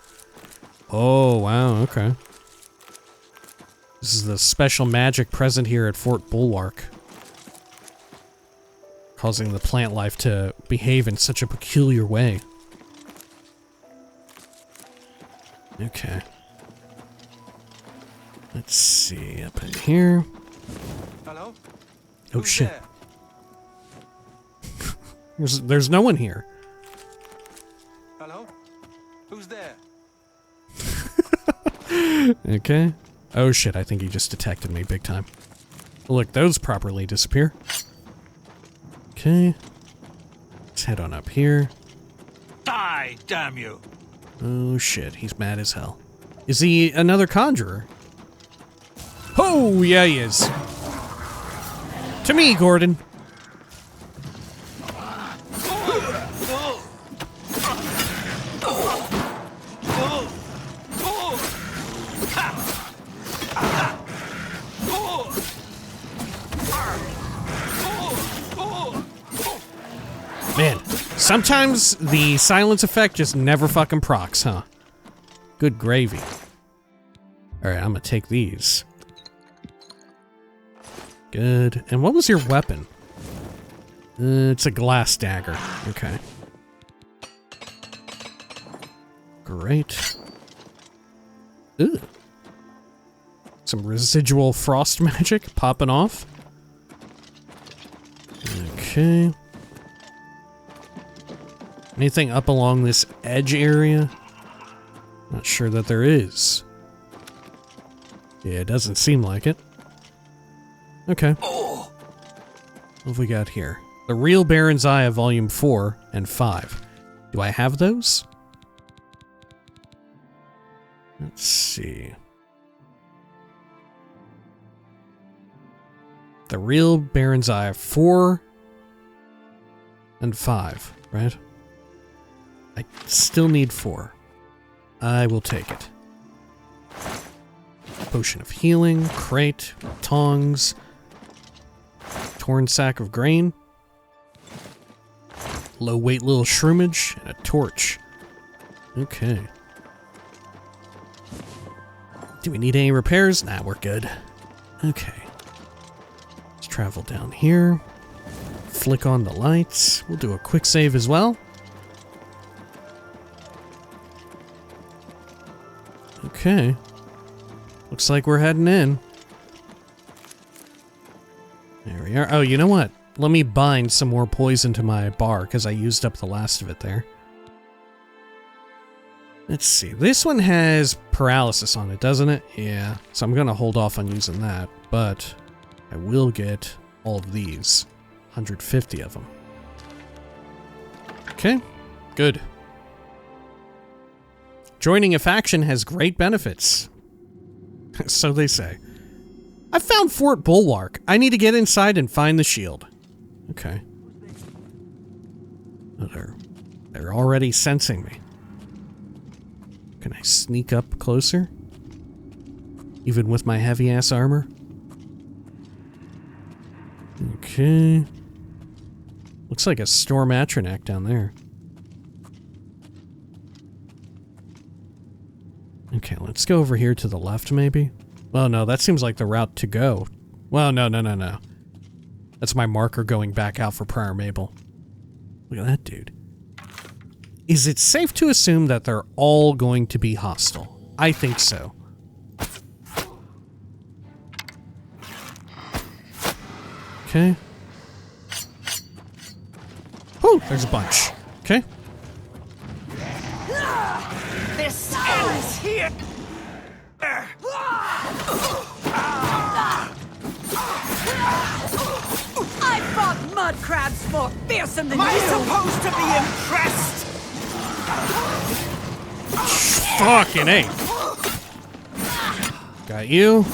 Oh, wow, okay. This is the special magic present here at Fort Bulwark. Causing the plant life to behave in such a peculiar way. Okay. Let's see, up in here. Hello? Oh Who's shit. there? There's no one here. Hello? Who's there? Okay. Oh shit, I think he just detected me big time. Look, those properly disappear. Okay. Let's head on up here. Die, damn you! Oh shit, he's mad as hell. Is he another conjurer? Oh, yeah he is. To me, Gordon. Man, sometimes the silence effect just never fucking procs, huh? Good gravy. Alright, I'm gonna take these. Good. And what was your weapon? It's a glass dagger. Okay. Great. Ooh. Some residual frost magic popping off. Okay. Anything up along this edge area? Not sure that there is. Yeah, it doesn't seem like it. Okay. What have we got here? The Real Baron's Eye of Volume 4 and 5. Do I have those? Let's see. The Real Baron's Eye 4 and 5, right? I still need 4. I will take it. Potion of Healing, crate, tongs, torn sack of grain, low weight little shroomage, and a torch. Okay. Do we need any repairs? Nah, we're good. Okay. Let's travel down here. Flick on the lights. We'll do a quick save as well. Okay. Looks like we're heading in. There we are. Oh, you know what? Let me bind some more poison to my bar, because I used up the last of it there. Let's see. This one has paralysis on it, doesn't it? Yeah. So I'm going to hold off on using that, but I will get all of these. 150 of them. Okay. Good. Joining a faction has great benefits. So they say. I found Fort Bulwark. I need to get inside and find the shield. Okay. Oh, they're already sensing me. Can I sneak up closer? Even with my heavy-ass armor? Okay. Looks like a Storm Atronac down there. Okay, let's go over here to the left, maybe. Well, no, that seems like the route to go. Well, no. That's my marker going back out for Prior Mabel. Look at that dude. Is it safe to assume that they're all going to be hostile? I think so. Okay. Oh, there's a bunch. Okay. This is here! I fought mud crabs more fearsome than Am I you! supposed to be impressed? Fucking A. Got you.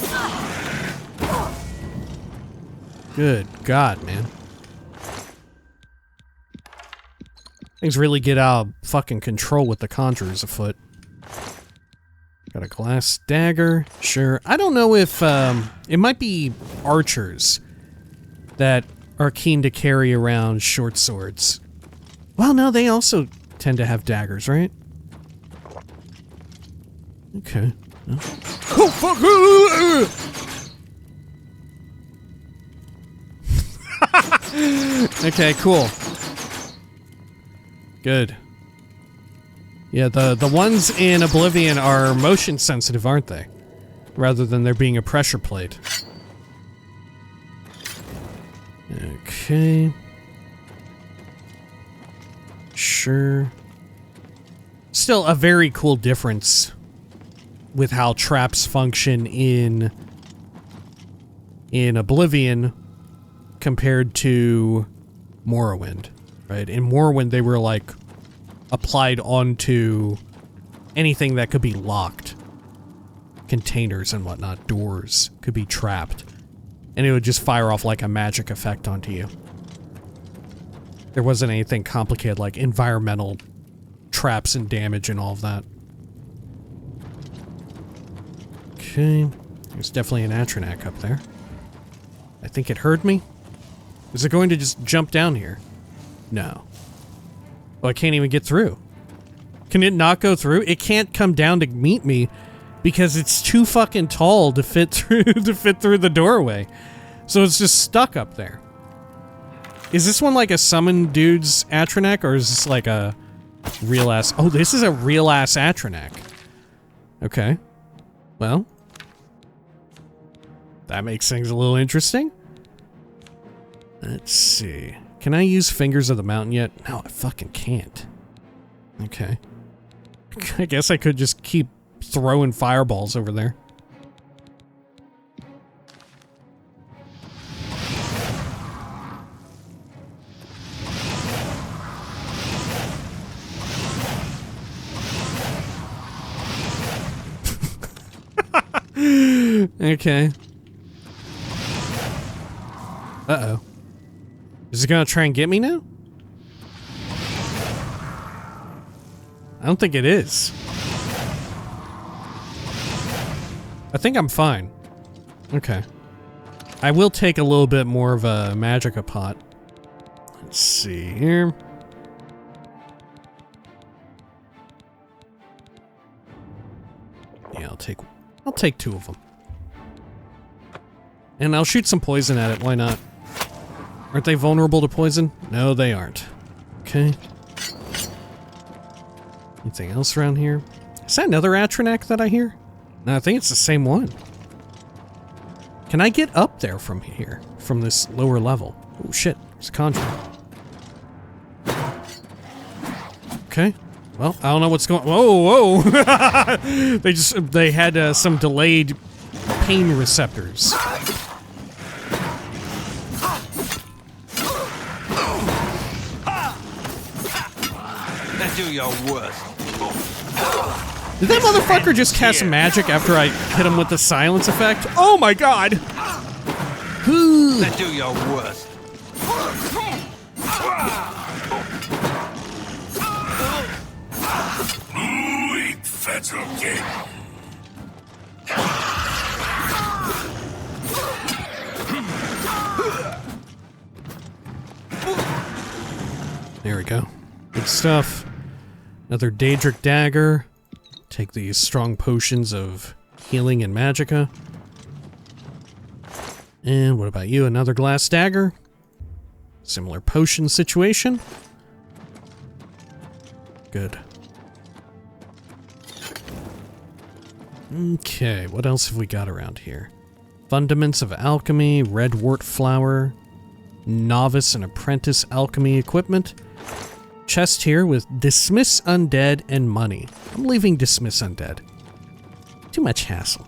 Good God, man. Things really get out of fucking control with the conjurers afoot. Got a glass dagger. Sure. I don't know if it might be archers that are keen to carry around short swords. Well, no, they also tend to have daggers, right? Okay. Oh, fuck! Okay, cool. Good. Yeah, the ones in Oblivion are motion sensitive, aren't they? Rather than there being a pressure plate. Okay. Sure. Still a very cool difference with how traps function in Oblivion compared to Morrowind, right? In Morrowind, they were like applied onto anything that could be locked. Containers and whatnot, doors could be trapped. And it would just fire off like a magic effect onto you. There wasn't anything complicated like environmental traps and damage and all of that. Okay, there's definitely an Atronak up there. I think it heard me. Is it going to just jump down here? No. Well, I can't even get through. Can it not go through? It can't come down to meet me because it's too fucking tall to fit through the doorway. So it's just stuck up there. Is this one like a summon dude's Atronak, or is this like a real ass? Oh, this is a real ass Atronak. Okay. Well, that makes things a little interesting. Let's see. Can I use Fingers of the Mountain yet? No, I fucking can't. Okay. I guess I could just keep throwing fireballs over there. Okay. Uh-oh. Is it gonna try and get me now? I don't think it is. I think I'm fine. Okay. I will take a little bit more of a Magicka pot. Let's see here. Yeah, I'll take 2 of them. And I'll shoot some poison at it, why not? Aren't they vulnerable to poison? No, they aren't. Okay. Anything else around here? Is that another Atronak that I hear? No, I think it's the same one. Can I get up there from here? From this lower level? Oh shit, there's a conjurer. Okay. Well, I don't know what's going. Whoa, whoa! they had some delayed pain receptors. Do your worst. Did that motherfucker just cast magic after I hit him with the silence effect? Oh my god! Then do your worst. There we go. Good stuff. Another Daedric dagger. Take these strong potions of healing and magicka. And what about you? Another glass dagger? Similar potion situation? Good. Okay, what else have we got around here? Fundaments of Alchemy, Red Wart Flower, Novice and Apprentice Alchemy Equipment. Chest here with Dismiss Undead and money. I'm leaving Dismiss Undead. Too much hassle.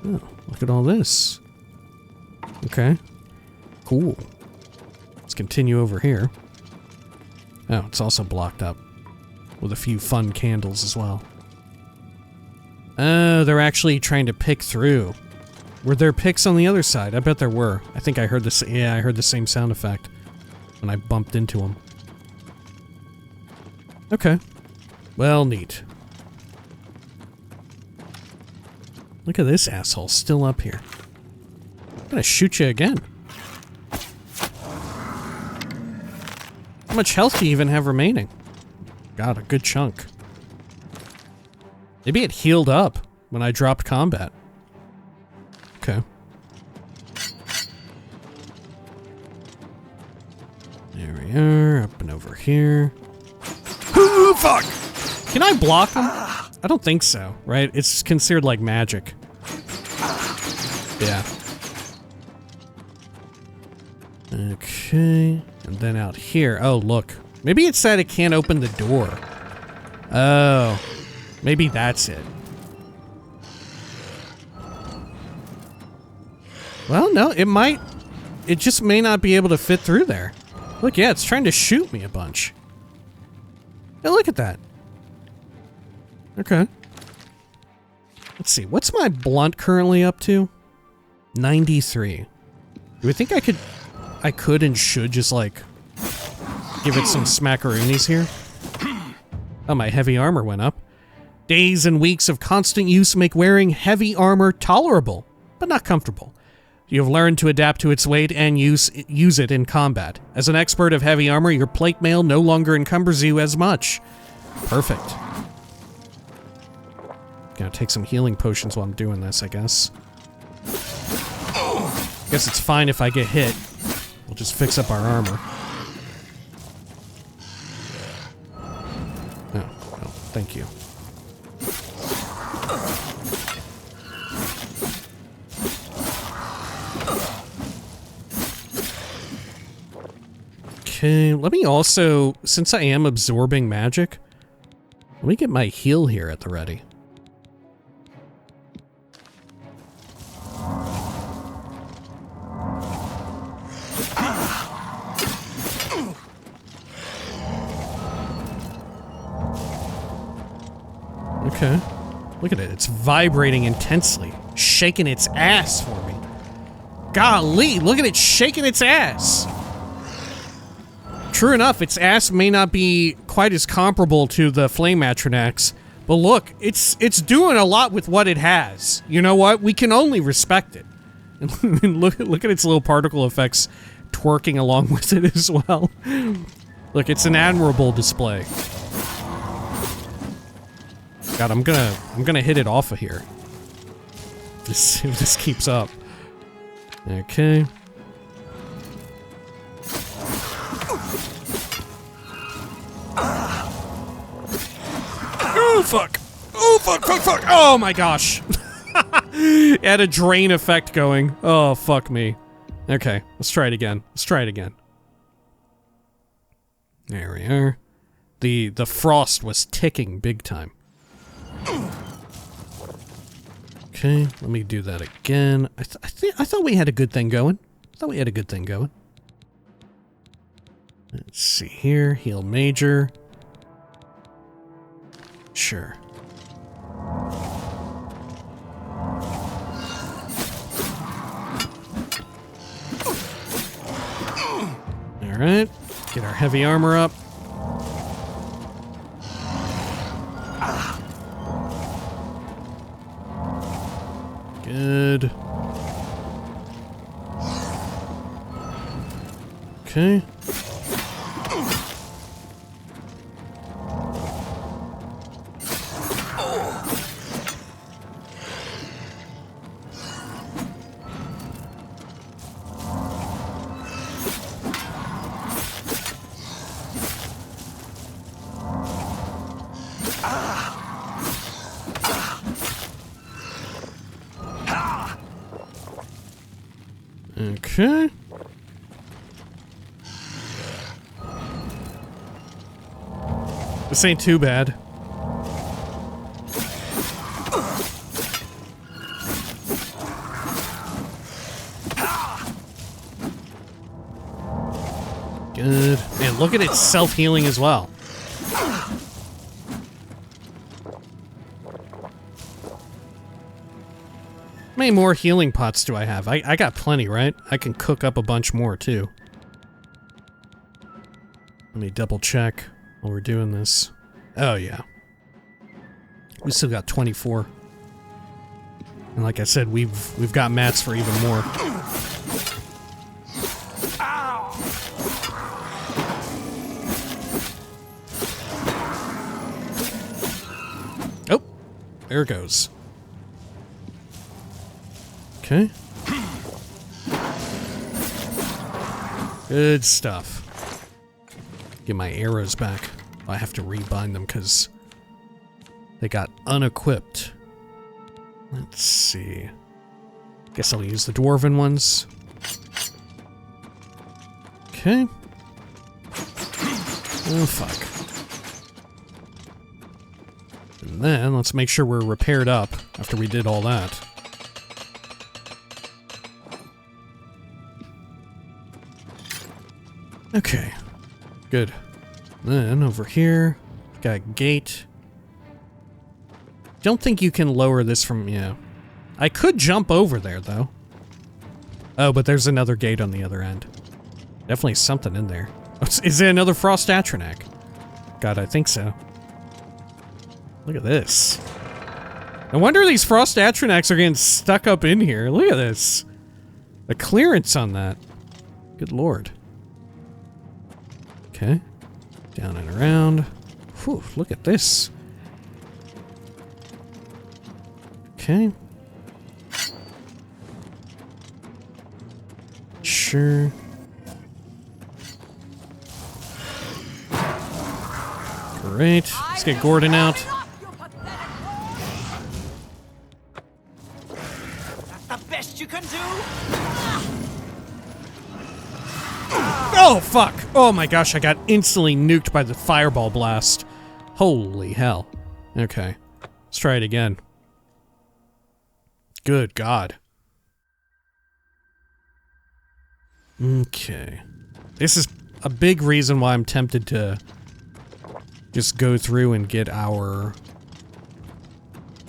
Oh, look at all this. Okay. Cool. Let's continue over here. Oh, it's also blocked up. With a few fun candles as well. Oh, they're actually trying to pick through. Were there picks on the other side? I bet there were. I think I heard this. Yeah, I heard the same sound effect when I bumped into them. Okay. Well, neat. Look at this asshole still up here. I'm gonna shoot you again. How much health do you even have remaining? God, a good chunk. Maybe it healed up when I dropped combat. Okay. There we are, up and over here. Ooh, fuck! Can I block him? I don't think so, right? It's considered like magic. Yeah. Okay, and then out here. Oh, look. Maybe it said it can't open the door. Oh, maybe that's it. Well, no, it might. It just may not be able to fit through there. Look, yeah, it's trying to shoot me a bunch. Hey, look at that. Okay. Let's see, what's my blunt currently up to? 93. Do we think I could and should just, like, give it some smackaroonies here? Oh, my heavy armor went up. Days and weeks of constant use make wearing heavy armor tolerable, but not comfortable. You have learned to adapt to its weight and use it in combat. As an expert of heavy armor, your plate mail no longer encumbers you as much. Perfect. Gonna take some healing potions while I'm doing this, I guess. Guess it's fine if I get hit. We'll just fix up our armor. Oh, thank you. Okay, let me also, since I am absorbing magic, let me get my heal here at the ready. Okay. Look at it. It's vibrating intensely. Shaking its ass for me. Golly, look at it shaking its ass. True enough, its ass may not be quite as comparable to the Flame Atronax, but look, it's doing a lot with what it has. You know what? We can only respect it. And look at its little particle effects twerking along with it as well. Look, it's an admirable display. God, I'm gonna hit it off of here. If this keeps up. Okay. Oh fuck! Oh fuck! Oh my gosh! It had a drain effect going. Oh fuck me. Okay, let's try it again. There we are. The frost was ticking big time. Okay, let me do that again. I thought we had a good thing going. Let's see here. Heal major. Sure. Alright. Get our heavy armor up. Good. Okay. Okay. This ain't too bad. Good. Man, look at its self-healing as well. How many more healing pots do I have? I got plenty, right? I can cook up a bunch more, too. Let me double check while we're doing this. Oh, yeah. We still got 24. And like I said, we've got mats for even more. Oh, there it goes. Okay. Good stuff. Get my arrows back. I have to rebind them because they got unequipped. Let's see. Guess I'll use the dwarven ones. Okay. Oh, fuck. And then let's make sure we're repaired up after we did all that. Okay. Good. Then over here, got a gate. Don't think you can lower this from, yeah. I could jump over there, though. Oh, but there's another gate on the other end. Definitely something in there. Is it another Frost Atronak? God, I think so. Look at this. No wonder these Frost Atronachs are getting stuck up in here. Look at this. The clearance on that. Good lord. Okay. Down and around. Whew, look at this. Okay. Sure. Great. Let's get Gordon out. That's the best you can do? Oh, fuck! Oh my gosh, I got instantly nuked by the fireball blast. Holy hell. Okay. Let's try it again. Good God. Okay. This is a big reason why I'm tempted to just go through and get our...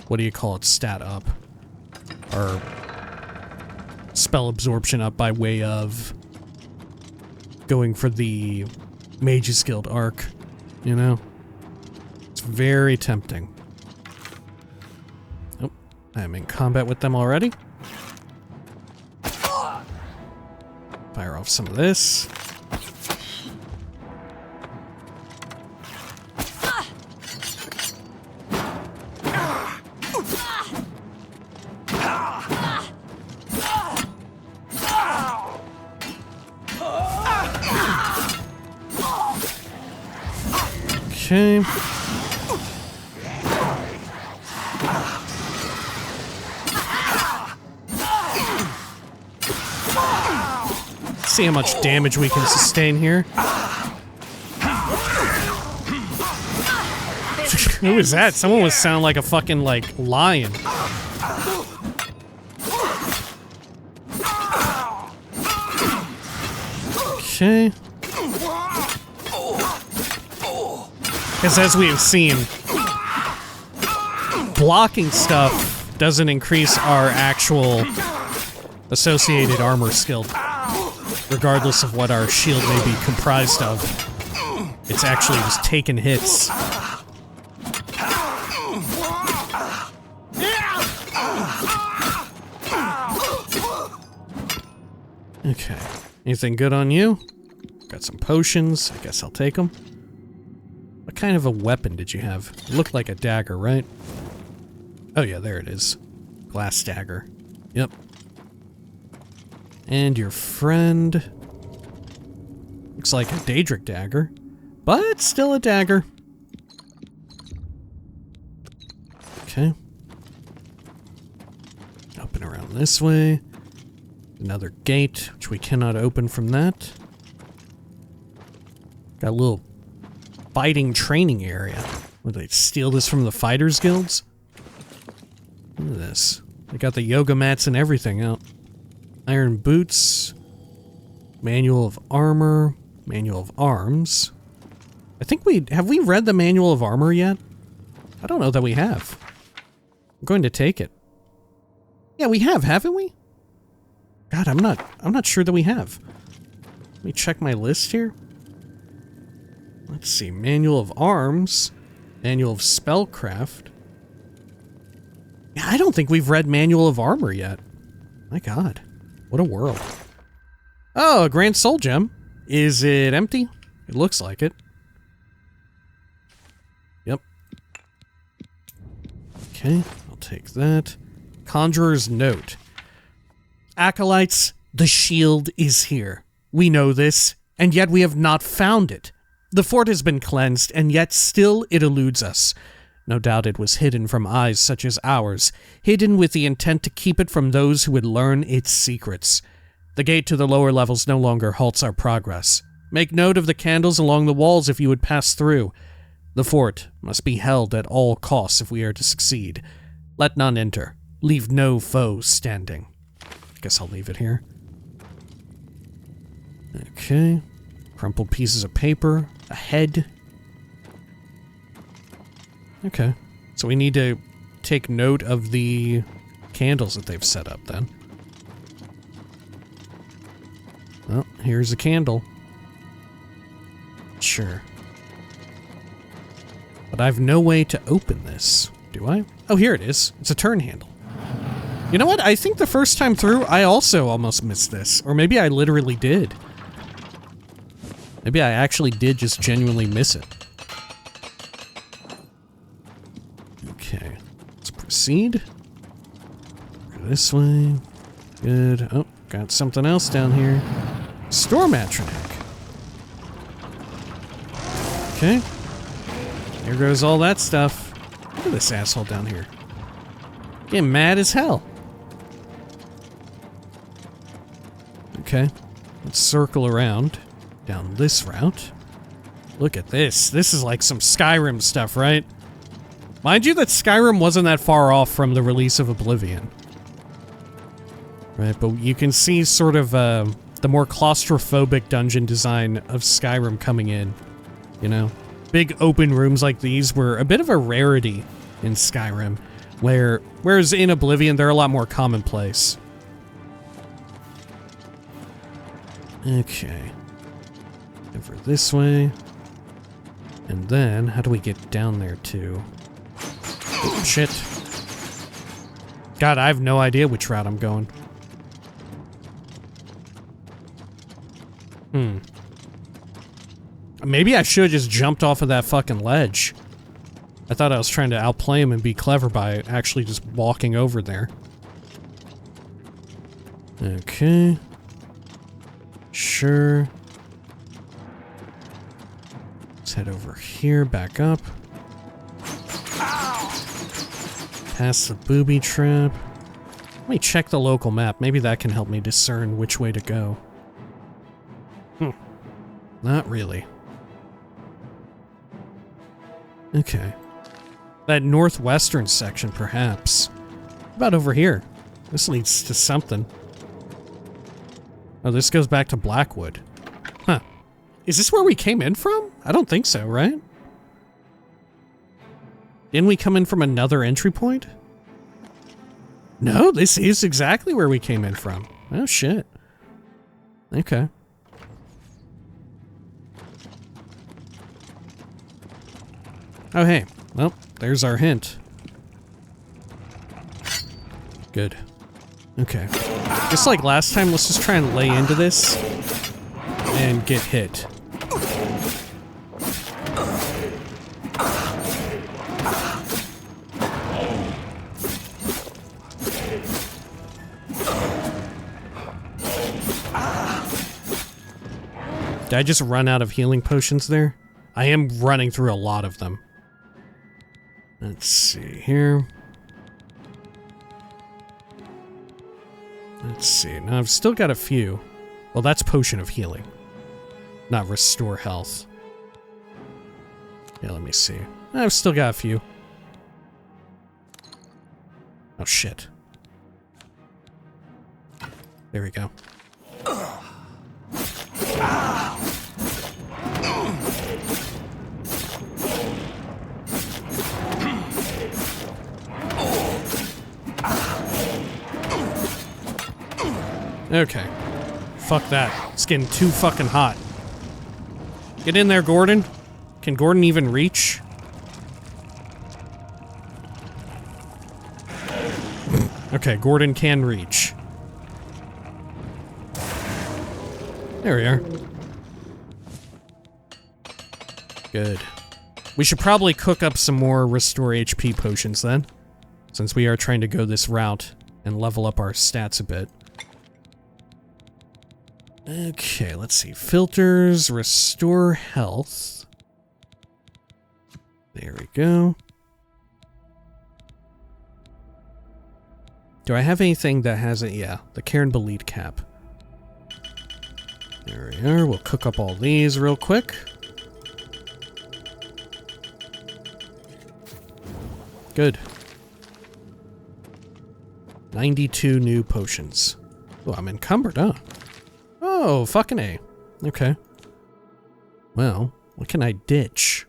what do you call it? Stat up. Our spell absorption up by way of going for the Mage's Guild arc, you know? It's very tempting. Oh, I'm in combat with them already. Fire off some of this. Okay. See how much damage we can sustain here. Who was that? Someone was sounding like a fucking, like, lion. Okay. Because as we have seen, blocking stuff doesn't increase our actual associated armor skill, regardless of what our shield may be comprised of. It's actually just taking hits. Okay. Anything good on you? Got some potions. I guess I'll take them. What kind of a weapon did you have? It looked like a dagger, right? Oh yeah, there it is. Glass dagger. Yep. And your friend... looks like a Daedric dagger, but still a dagger. Okay. Up and around this way. Another gate, which we cannot open from that. Got a little fighting training area. Would they steal this from the fighters guilds? Look at this. They got the yoga mats and everything out. Iron boots. Manual of armor. Manual of arms. I think have we read the manual of armor yet? I don't know that we have. I'm going to take it. Yeah, we have, haven't we? God, I'm not sure that we have. Let me check my list here. Let's see, Manual of Arms, Manual of Spellcraft, Yeah, I don't think we've read Manual of Armor yet. My god. What a world. Oh, a Grand Soul Gem. Is it empty? It looks like it. Yep. Okay, I'll take that. Conjurer's Note. Acolytes, the shield is here. We know this, and yet we have not found it. The fort has been cleansed, and yet still it eludes us. No doubt it was hidden from eyes such as ours, hidden with the intent to keep it from those who would learn its secrets. The gate to the lower levels no longer halts our progress. Make note of the candles along the walls if you would pass through. The fort must be held at all costs if we are to succeed. Let none enter. Leave no foe standing. I guess I'll leave it here. Okay. Crumpled pieces of paper. A head. Okay. So we need to take note of the candles that they've set up then. Well, here's a candle. Sure. But I have no way to open this, do I? Oh, here it is. It's a turn handle. You know what? I think the first time through, I also almost missed this. Or maybe I literally did. Maybe I actually did just genuinely miss it. Okay. Let's proceed. Go this way. Good. Oh, got something else down here. Storm Atronic. Okay. Here goes all that stuff. Look at this asshole down here. Getting mad as hell. Okay. Let's circle around down this route. Look at this. This is like some Skyrim stuff, right? Mind you that Skyrim wasn't that far off from the release of Oblivion. Right, but you can see sort of the more claustrophobic dungeon design of Skyrim coming in. You know? Big open rooms like these were a bit of a rarity in Skyrim, whereas in Oblivion they're a lot more commonplace. Okay. Over this way. And then, how do we get down there too? Oh, shit. God, I have no idea which route I'm going. Maybe I should have just jumped off of that fucking ledge. I thought I was trying to outplay him and be clever by actually just walking over there. Okay. Sure. Let's head over here, back up. Past the booby trap. Let me check the local map. Maybe that can help me discern which way to go. Not really. Okay. That northwestern section, perhaps. What about over here? This leads to something. Oh, this goes back to Blackwood. Huh. Is this where we came in from? I don't think so, right? Didn't we come in from another entry point? No, this is exactly where we came in from. Oh, shit. Okay. Oh, hey. Well, there's our hint. Good. Okay. Just like last time, let's just try and lay into this and get hit. Did I just run out of healing potions there? I am running through a lot of them. Let's see here. Let's see. Now I've still got a few. Well, that's Potion of Healing. Not Restore Health. Yeah, let me see. I've still got a few. Oh, shit. There we go. Okay. Fuck that. It's getting too fucking hot. Get in there, Gordon. Can Gordon even reach? Okay, Gordon can reach. There we are. Good. We should probably cook up some more restore HP potions then, since we are trying to go this route and level up our stats a bit. Okay, let's see. Filters, restore health. There we go. Do I have anything that has it? Yeah, the Cairn Belit cap. There we are. We'll cook up all these real quick. Good. 92 new potions. Oh, I'm encumbered, huh? Oh, fucking A. Okay. Well, what can I ditch?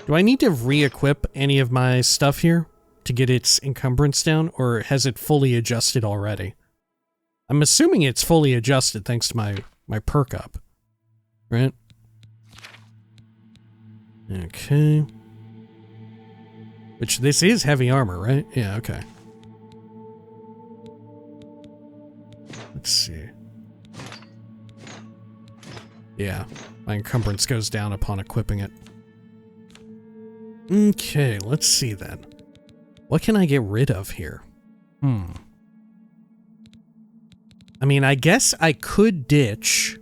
Do I need to re-equip any of my stuff here to get its encumbrance down, or has it fully adjusted already? I'm assuming it's fully adjusted thanks to my perk up. Right? Okay. Which, this is heavy armor, right? Yeah, okay. Let's see. Yeah, my encumbrance goes down upon equipping it. Okay, let's see then. What can I get rid of here? I mean, I guess I could ditch.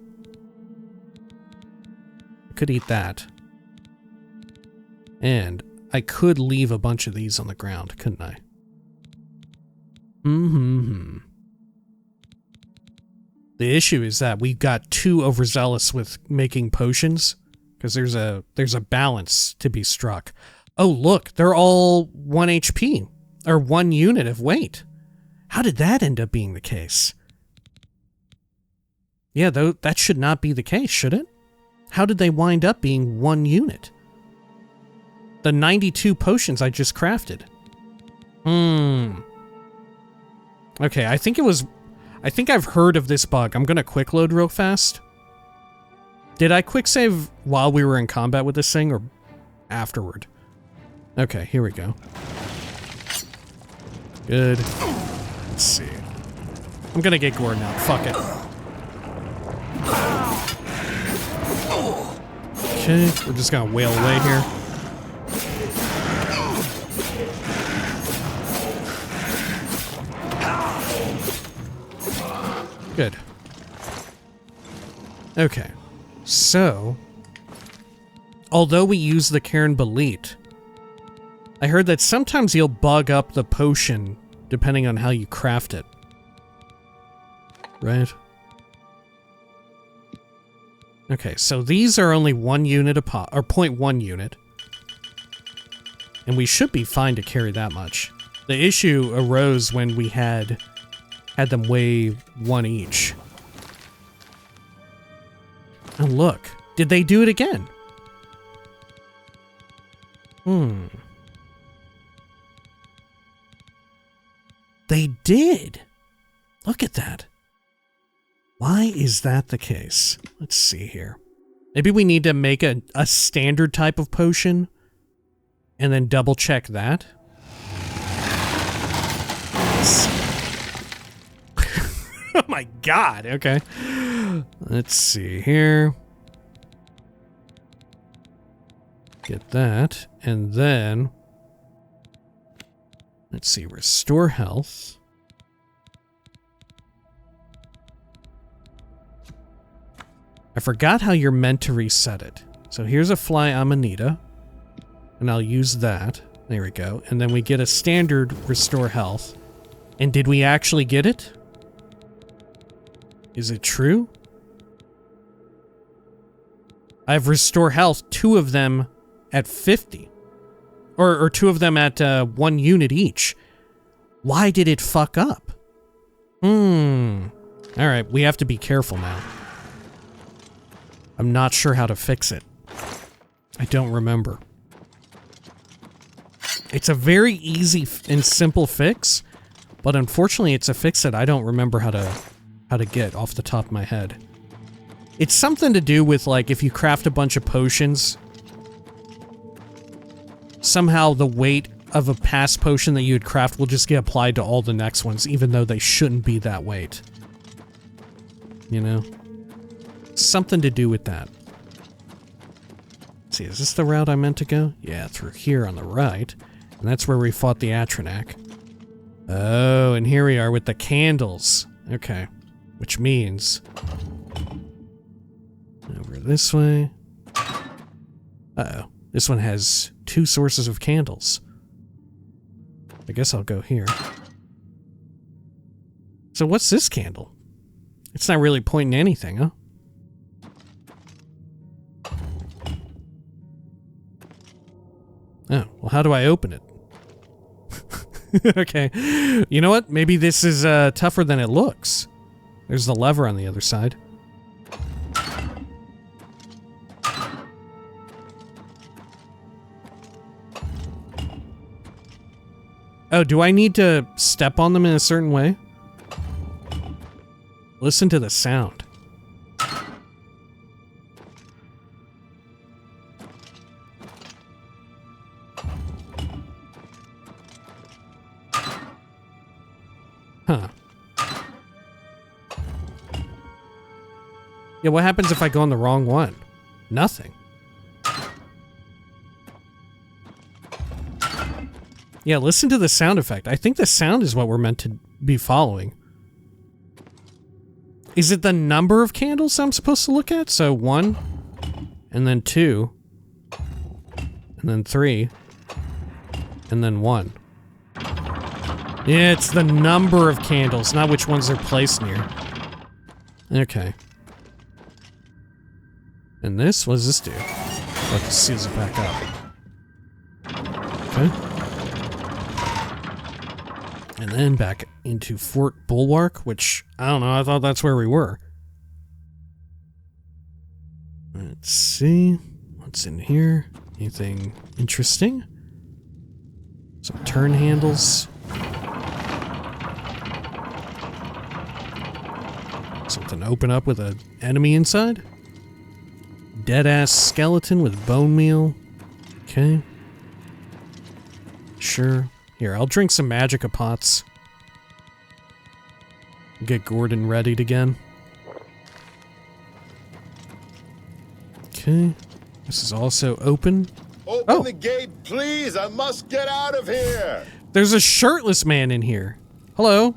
I could eat that. And I could leave a bunch of these on the ground, couldn't I? The issue is that we got too overzealous with making potions, because there's a balance to be struck. Oh, look, they're all 1 HP, or 1 unit of weight. How did that end up being the case? Yeah, though, that should not be the case, should it? How did they wind up being 1 unit? The 92 potions I just crafted. Okay, I think I've heard of this bug. I'm gonna quick load real fast. Did I quick save while we were in combat with this thing, or afterward? Okay, here we go. Good. Let's see. I'm gonna get Gordon out. Fuck it. Okay, we're just gonna wail away here. Good. Okay. So, although we use the Cairn Belit, I heard that sometimes you'll bug up the potion depending on how you craft it. Right? Okay, so these are only 1 unit a pop, or 0.1 unit. And we should be fine to carry that much. The issue arose when we had them weigh 1 each. And look, did they do it again? They did. Look at that. Why is that the case? Let's see here. Maybe we need to make a standard type of potion and then double check that. Oh my god, okay. Let's see here. Get that, and then let's see, restore health. I forgot how you're meant to reset it. So here's a fly amanita, and I'll use that. There we go. And then we get a standard restore health. And did we actually get it? Is it true? I have restore health, 2 of them at 50. Or 2 of them at 1 unit each. Why did it fuck up? Alright, we have to be careful now. I'm not sure how to fix it. I don't remember. It's a very easy and simple fix, but unfortunately it's a fix that I don't remember how to get off the top of my head. It's something to do with, like, if you craft a bunch of potions. somehow the weight of a past potion that you would craft will just get applied to all the next ones, even though they shouldn't be that weight. You know? Something to do with that. Let's see, is this the route I meant to go? Yeah, through here on the right. And that's where we fought the Atronak. Oh, and here we are with the candles. Okay. Which means... over this way. Uh-oh. This one has 2 sources of candles. I guess I'll go here. So what's this candle? It's not really pointing to anything, huh? Oh, well, how do I open it? Okay. You know what? Maybe this is tougher than it looks. There's the lever on the other side. Oh, do I need to step on them in a certain way? Listen to the sound. Huh. Yeah, what happens if I go on the wrong one? Nothing. Yeah, listen to the sound effect. I think the sound is what we're meant to be following. Is it the number of candles I'm supposed to look at? So 1, and then 2, and then 3, and then 1. Yeah, it's the number of candles, not which ones they're placed near. Okay. And this? What does this do? Oh, it seals it back up. Okay. And then back into Fort Bulwark, which, I don't know, I thought that's where we were. Let's see. What's in here? Anything interesting? Some turn handles. Something open up with an enemy inside? Dead-ass skeleton with bone meal. Okay. Sure. Here, I'll drink some Magica pots. Get Gordon readied again. Okay. This is also open. Open the gate, please! I must get out of here! There's a shirtless man in here. Hello.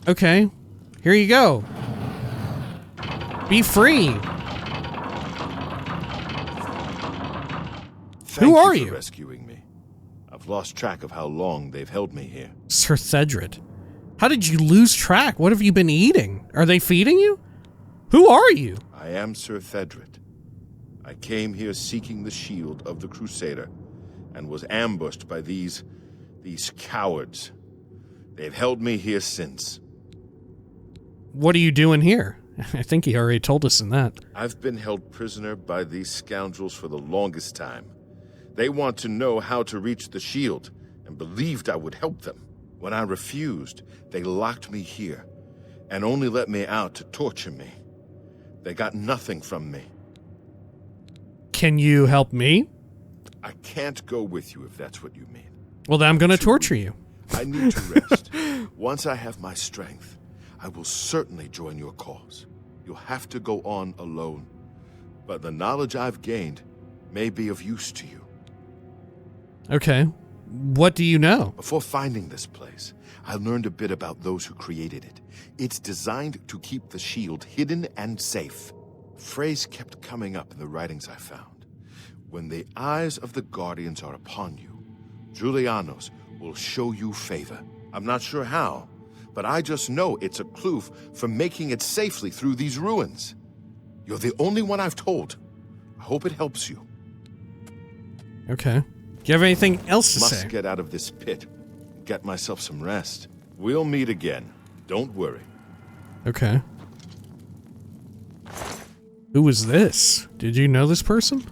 Okay. Here you go. Be free. Who are you? For rescuing me. I've lost track of how long they've held me here. Sir Thedred. How did you lose track? What have you been eating? Are they feeding you? Who are you? I am Sir Thedred. I came here seeking the shield of the Crusader and was ambushed by these cowards. They've held me here since. What are you doing here? I think he already told us in that. I've been held prisoner by these scoundrels for the longest time. They want to know how to reach the shield and believed I would help them. When I refused, they locked me here and only let me out to torture me. They got nothing from me. Can you help me? I can't go with you if that's what you mean. Well, then I'm going to torture you. I need to rest. Once I have my strength, I will certainly join your cause. You'll have to go on alone. But the knowledge I've gained may be of use to you. Okay. What do you know? Before finding this place, I learned a bit about those who created it. It's designed to keep the shield hidden and safe. A phrase kept coming up in the writings I found. When the eyes of the Guardians are upon you, Julianos will show you favor. I'm not sure how, but I just know it's a clue for making it safely through these ruins. You're the only one I've told. I hope it helps you. Okay. Do you have anything else to say? Must get out of this pit. Get myself some rest. We'll meet again. Don't worry. Okay. Who was this? Did you know this person?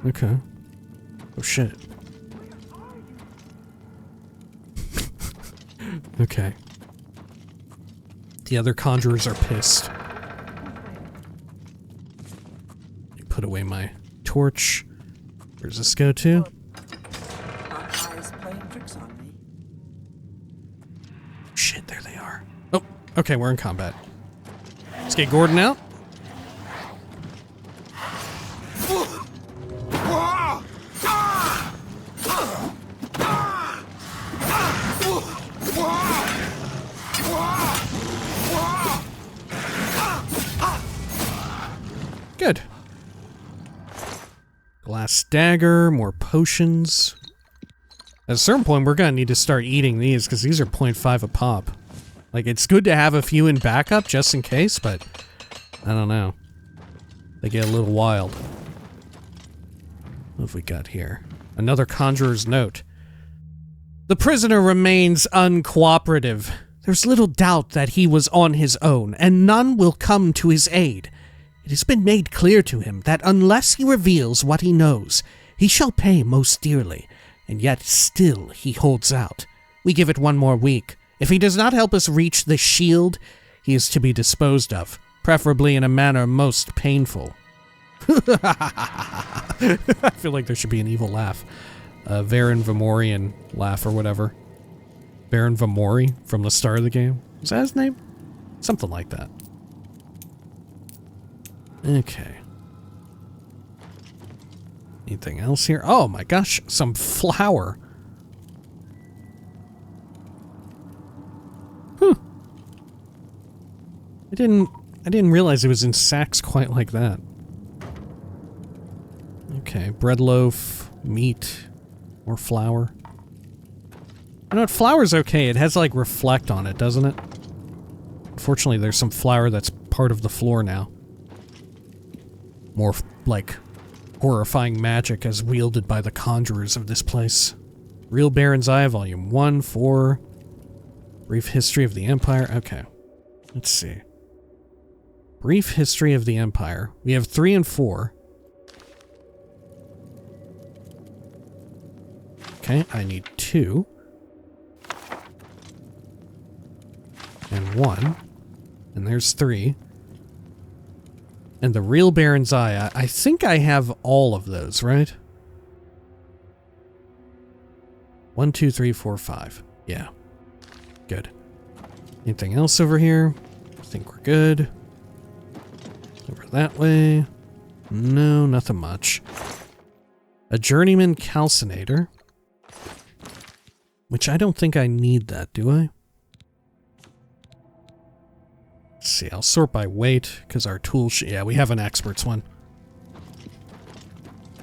Okay. Oh shit. Okay. The other conjurers are pissed. Put away my torch. Where's this go to? My eyes playing tricks on me. Shit, there they are. Oh, okay, we're in combat. Let's get Gordon out. Good. Glass dagger, more potions. At a certain point, we're gonna need to start eating these because these are 0.5 a pop. Like, it's good to have a few in backup just in case, but I don't know. They get a little wild. What have we got here? Another conjurer's note. The prisoner remains uncooperative. There's little doubt that he was on his own, and none will come to his aid. It has been made clear to him that unless he reveals what he knows, he shall pay most dearly, and yet still he holds out. We give it one more week. If he does not help us reach the shield, he is to be disposed of, preferably in a manner most painful. I feel like there should be an evil laugh. Varen Vamorian laugh or whatever. Baron Vamori from the start of the game. Is that his name? Something like that. Okay. Anything else here? Oh my gosh, some flour. I didn't realize it was in sacks quite like that. Okay, bread loaf, meat, more flour. You know what, flour's okay. It has like reflect on it, doesn't it? Unfortunately, there's some flour that's part of the floor now. More like horrifying magic as wielded by the conjurers of this place. Real Baron's Eye, Volume 1, 4. Brief History of the Empire. Okay. Let's see. Brief History of the Empire. We have 3 and 4. Okay, I need 2. And 1. And there's 3. And the Real Baron's Eye. I think I have all of those, right? 1, 2, 3, 4, 5. Yeah. Good. Anything else over here? I think we're good. Over that way. No, nothing much. A Journeyman Calcinator. Which I don't think I need that, do I? Let's see, I'll sort by weight, because our tool yeah, we have an expert's one.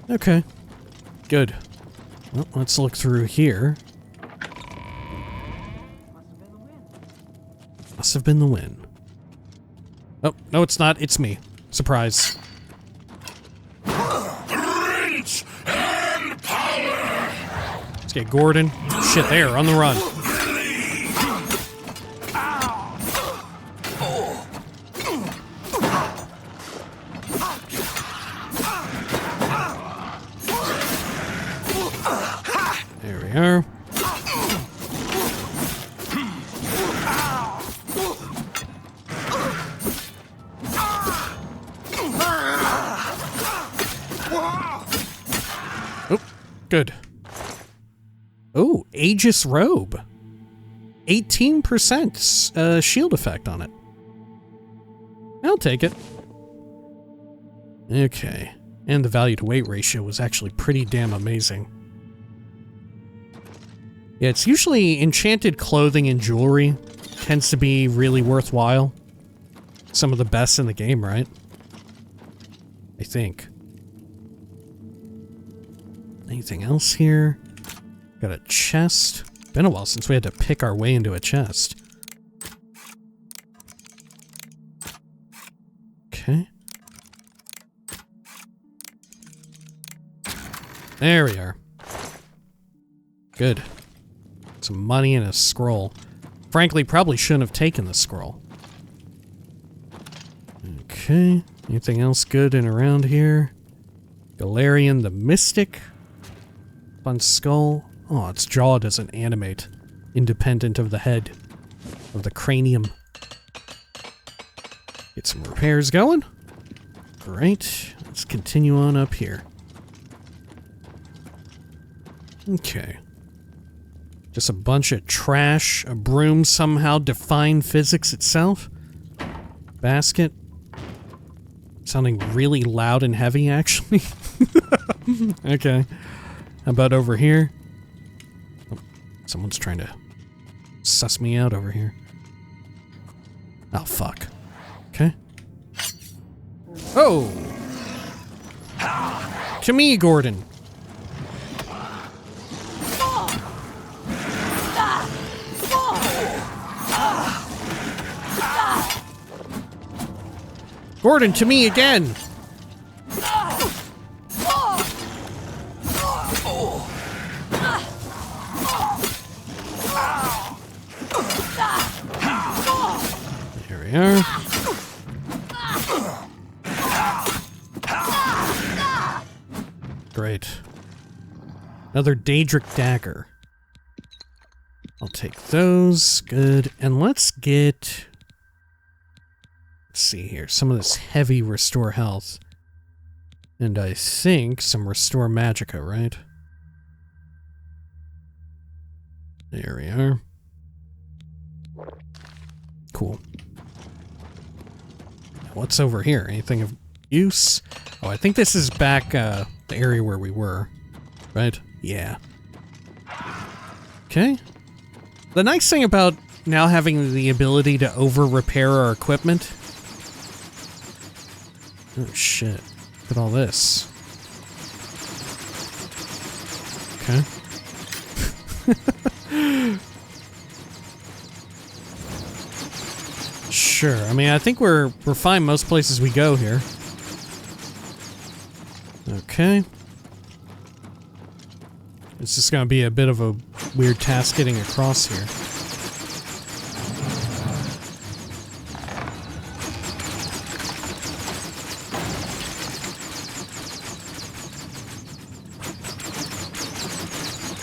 Okay. Good. Well, let's look through here. Must have been the wind. Oh, no it's not. It's me. Surprise. Reach and power. Let's get Gordon. Shit, they are on the run. There we are. Good. Oh, Aegis Robe. 18% shield effect on it. I'll take it. Okay. And the value to weight ratio was actually pretty damn amazing. Yeah, it's usually enchanted clothing and jewelry tends to be really worthwhile. Some of the best in the game, right? I think. Anything else here? Got a chest. Been a while since we had to pick our way into a chest. Okay. There we are. Good. Some money and a scroll. Frankly, probably shouldn't have taken the scroll. Okay. Anything else good and around here? Galarian the Mystic. Fun skull. Oh, its jaw doesn't animate. Independent of the head. Of the cranium. Get some repairs going. Great. Let's continue on up here. Okay. Just a bunch of trash. A broom somehow defined physics itself. Basket. Sounding really loud and heavy, actually. Okay. How about over here? Oh, someone's trying to suss me out over here. Oh, fuck. Okay. Oh! To me, Gordon. Gordon, to me again! Here we are. Great. Another Daedric dagger. I'll take those. Good. And let's get... Let's see here. Some of this heavy restore health. And I think some restore magicka, right? There we are. Cool. What's over here? Anything of use? Oh, I think this is back, the area where we were. Right? Yeah. Okay. The nice thing about now having the ability to over-repair our equipment... Oh, shit. Look at all this. Okay. Sure. I mean, I think we're fine most places we go here. Okay. It's just gonna be a bit of a weird task getting across here.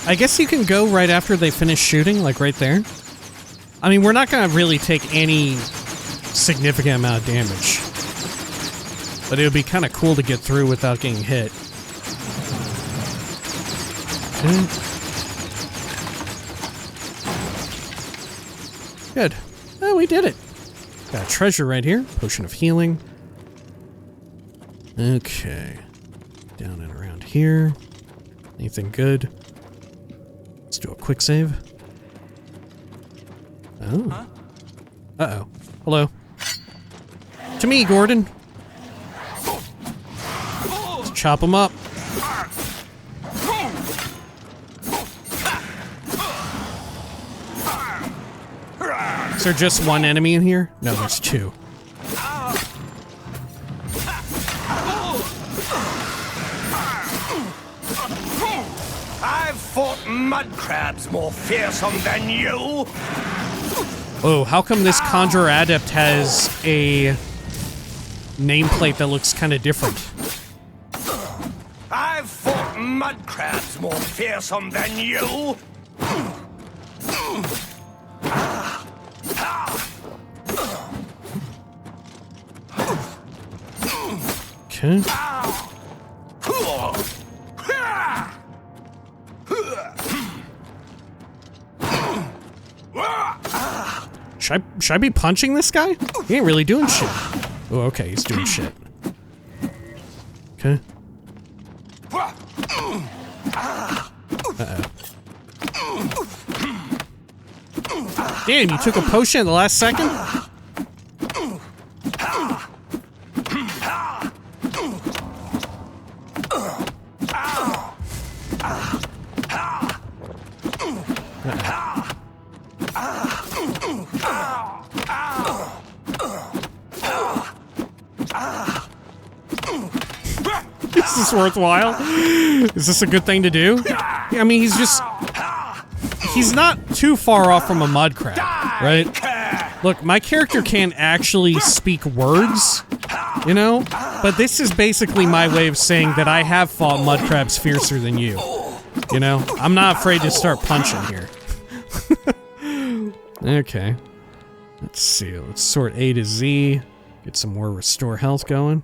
I guess you can go right after they finish shooting, like right there. I mean, we're not gonna really take any significant amount of damage. But it would be kind of cool to get through without getting hit. Okay. Good. Oh, we did it. Got a treasure right here. Potion of healing. Okay. Down and around here. Anything good? Let's do a quick save. Oh. Huh? Uh-oh. Hello. To me, Gordon. Let's chop him up. Is there just one enemy in here? No, there's two. I've fought mud crabs more fearsome than you. Oh, how come this Conjurer Adept has a nameplate that looks kind of different? I've fought mud crabs more fearsome than you. Okay. Should I be punching this guy? He ain't really doing shit. Oh, okay, he's doing shit. Okay. Uh-oh. Damn, you took a potion at the last second? Is this worthwhile? Is this a good thing to do? I mean, he's not too far off from a mud crab, right? Look, my character can't actually speak words, you know? But this is basically my way of saying that I have fought mud crabs fiercer than you. You know? I'm not afraid to start punching here. Okay. Let's see. Let's sort A to Z. Get some more restore health going.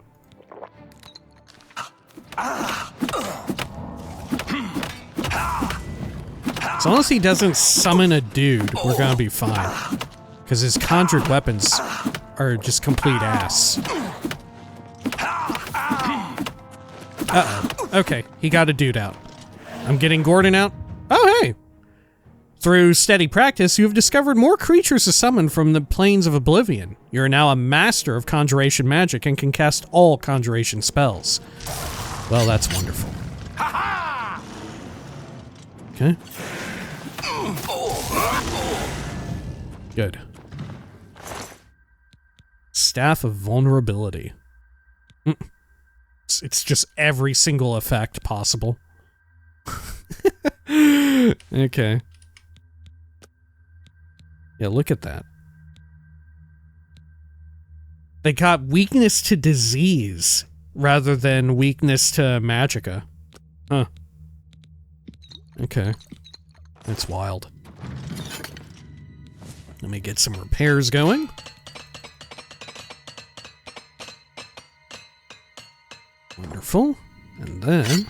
As long as he doesn't summon a dude, we're gonna be fine. Because his conjured weapons are just complete ass. Uh-oh. Okay, he got a dude out. I'm getting Gordon out. Oh, hey! Through steady practice, you have discovered more creatures to summon from the plains of Oblivion. You are now a master of conjuration magic and can cast all conjuration spells. Well, that's wonderful. Okay. Good. Staff of Vulnerability. It's just every single effect possible. Okay. Yeah, look at that. They got weakness to disease rather than weakness to magicka. Huh. Okay. That's wild. Let me get some repairs going. Wonderful. And then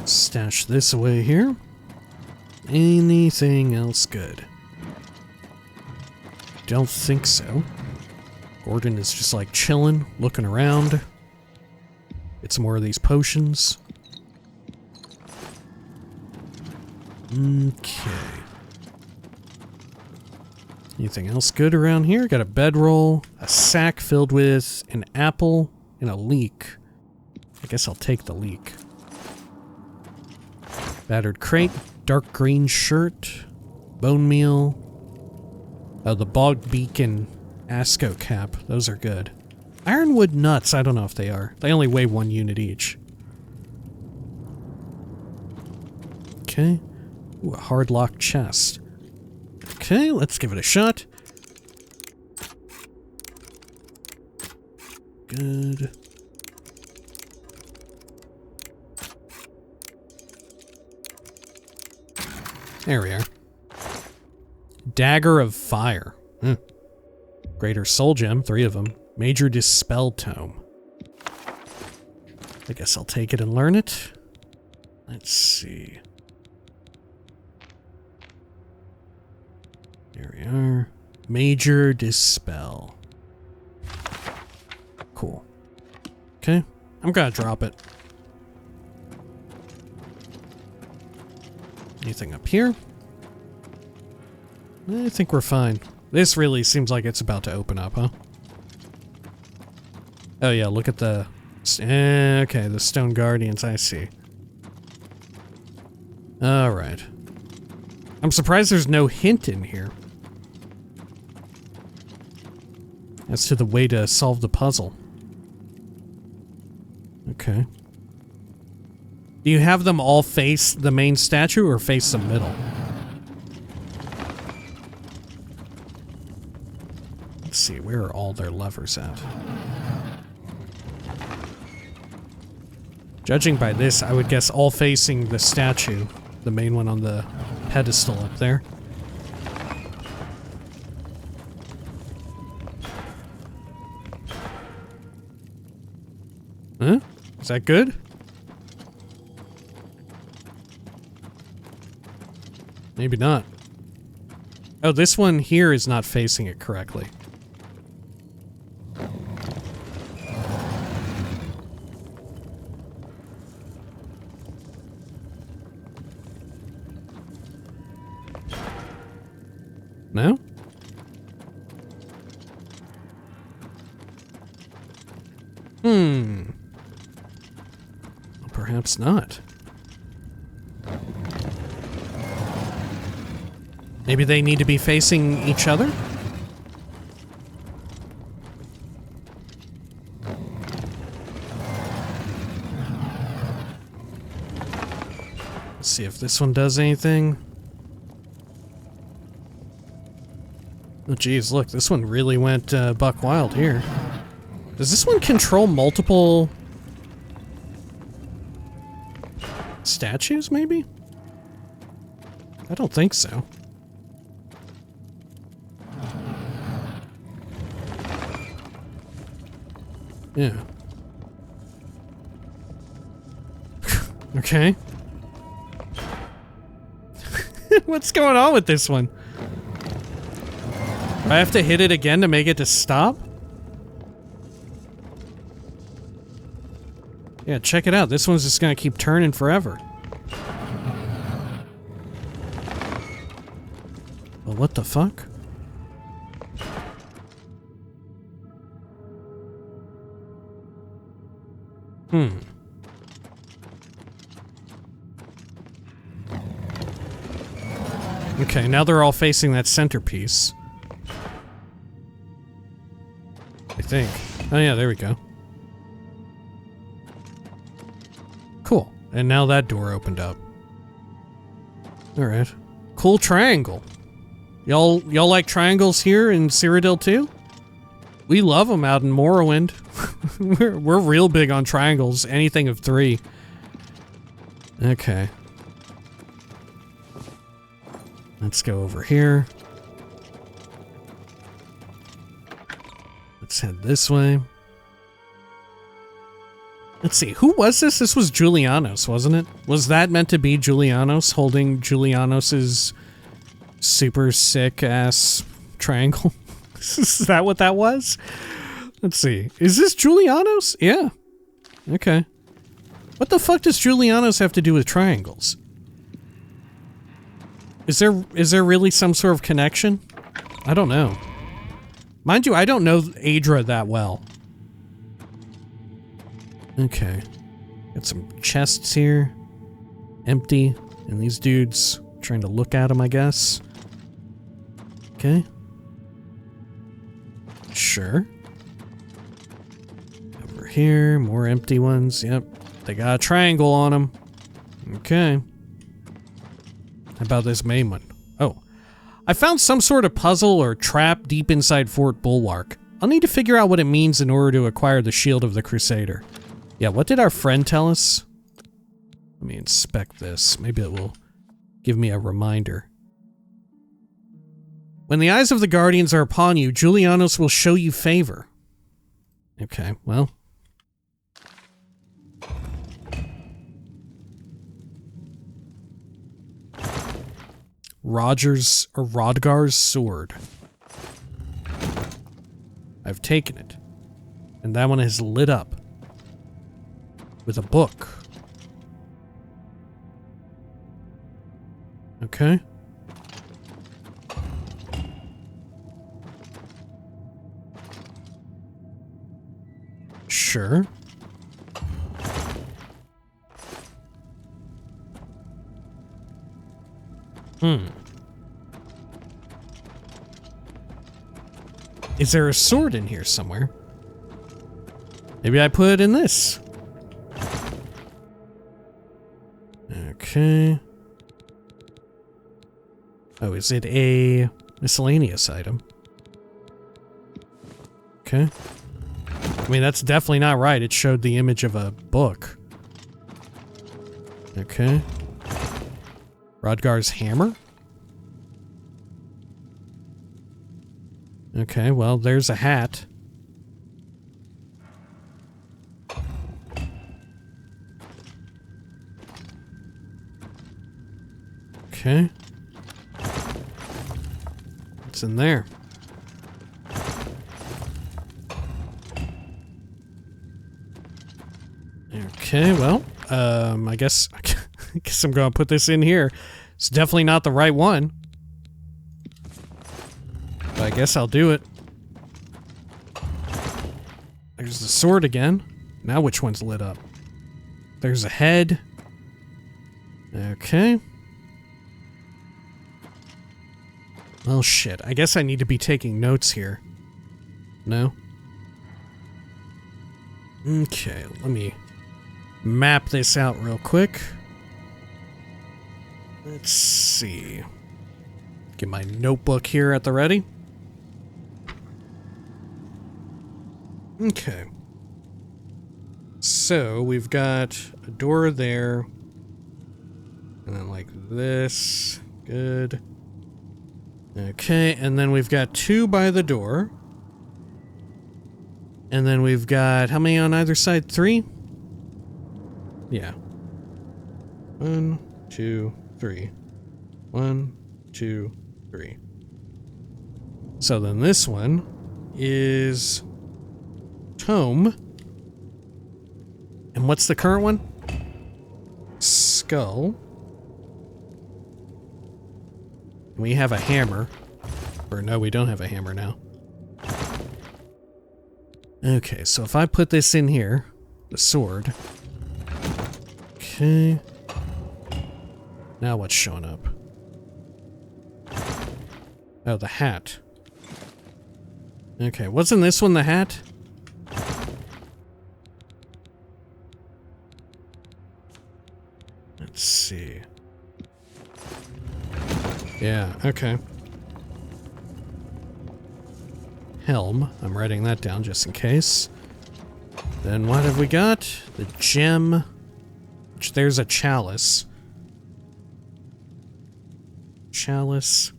stash this away here. Anything else good? Don't think so. Gordon is just like chilling, looking around. Get some more of these potions. Okay. Anything else good around here? Got a bedroll, a sack filled with an apple, and a leek. I guess I'll take the leek. Battered crate, dark green shirt, bone meal. Oh, the bog beacon Asco cap. Those are good. Ironwood nuts, I don't know if they are. They only weigh 1 unit each. Okay. Ooh, a hard lock chest. Okay, let's give it a shot. Good. There we are. Dagger of Fire. Greater Soul Gem, 3 of them. Major Dispel Tome. I guess I'll take it and learn it. Let's see. Here we are. Major Dispel. Cool. Okay, I'm gonna drop it. Anything up here? I think we're fine. This really seems like it's about to open up, huh? Oh yeah, look at the... Okay, the Stone Guardians, I see. Alright. I'm surprised there's no hint in here as to the way to solve the puzzle. Okay. Do you have them all face the main statue or face the middle? Let's see, where are all their levers at? Judging by this, I would guess all facing the statue, the main one on the pedestal up there. Huh? Is that good? Maybe not. Oh, this one here is not facing it correctly. No? Well, perhaps not. Maybe they need to be facing each other? Let's see if this one does anything. Oh geez, look, this one really went buck wild here. Does this one control multiple statues, maybe? I don't think so. Yeah. What's going on with this one? Do I have to hit it again to make it to stop? Yeah, check it out. This one's just gonna keep turning forever. Well, what the fuck? Okay, now they're all facing that centerpiece. I think. Oh yeah, there we go. Cool. And now that door opened up. Alright. Cool triangle. Y'all like triangles here in Cyrodiil too? We love them out in Morrowind. we're real big on triangles. Anything of 3. Okay. Let's go over here. Let's head this way. Let's see, who was this? This was Julianos, wasn't it? Was that meant to be Julianos holding Julianos's super sick ass triangle? Is that what that was? Let's see. Is this Julianos? Yeah. Okay. What the fuck does Julianos have to do with triangles? Is there really some sort of connection? I don't know. Mind you, I don't know Adra that well. Okay. Got some chests here. Empty. And these dudes trying to look at them, I guess. Okay. Sure. Over here, more empty ones. Yep. They got a triangle on them. Okay. How about this main one? Oh. I found some sort of puzzle or trap deep inside Fort Bulwark. I'll need to figure out what it means in order to acquire the Shield of the Crusader. Yeah, what did our friend tell us? Let me inspect this. Maybe it will give me a reminder. When the eyes of the Guardians are upon you, Julianos will show you favor. Okay, well. Rodgar's sword. I've taken it. And that one is lit up. With a book. Okay. Sure. Is there a sword in here somewhere? Maybe I put it in this. Okay. Oh, is it a miscellaneous item? Okay. I mean, that's definitely not right. It showed the image of a book. Okay. Rodgar's hammer? Okay, well, there's a hat. Okay. What's in there? Okay, well, I guess I'm gonna put this in here. It's definitely not the right one. But I guess I'll do it. There's the sword again. Now which one's lit up? There's a head. Okay. Well, shit. I guess I need to be taking notes here. No? Okay, let me map this out real quick. Let's see. Get my notebook here at the ready. Okay. So, we've got a door there. And then like this. Good. Okay, and then we've got 2 by the door. And then we've got, how many on either side? 3? Yeah. 1, 2, 3. 1, 2, 3. So then this one is tome. And what's the current one? Skull. We have a hammer. Or no, we don't have a hammer now. Okay, so if I put this in here, the sword. Okay. Now what's showing up? Oh, the hat. Okay, wasn't this one the hat? Let's see. Yeah, okay. Helm. I'm writing that down just in case. Then what have we got? The gem. Which there's a chalice. Chalice.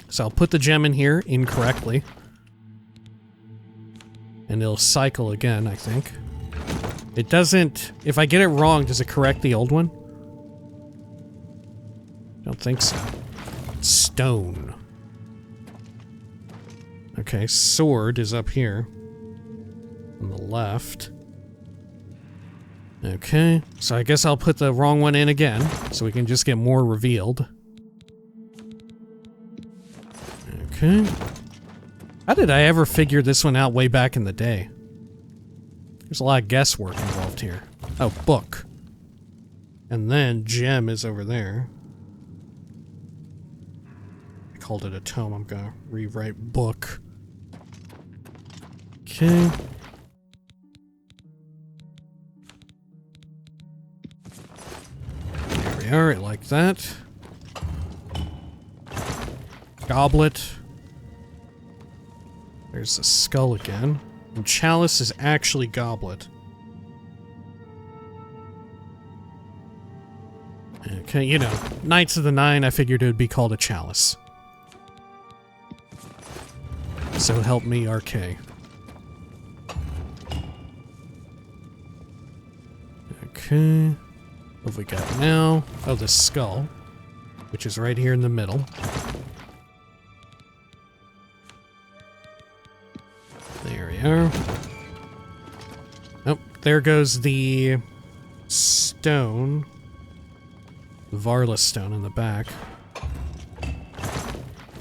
So I'll put the gem in here incorrectly. And it'll cycle again, I think. It doesn't... If I get it wrong, does it correct the old one? Don't think so. Stone. Okay, sword is up here. On the left. Okay, so I guess I'll put the wrong one in again, so we can just get more revealed. Okay. How did I ever figure this one out way back in the day? There's a lot of guesswork involved here. Oh, book. And then gem is over there. I called it a tome. I'm gonna rewrite book. Okay. There we are, like that. Goblet. There's the skull again. And chalice is actually goblet. Okay, you know, Knights of the Nine, I figured it would be called a chalice. So help me, RK. Okay. What have we got now? Oh, the skull. Which is right here in the middle. There we are. Oh, there goes the stone. The Varla stone in the back.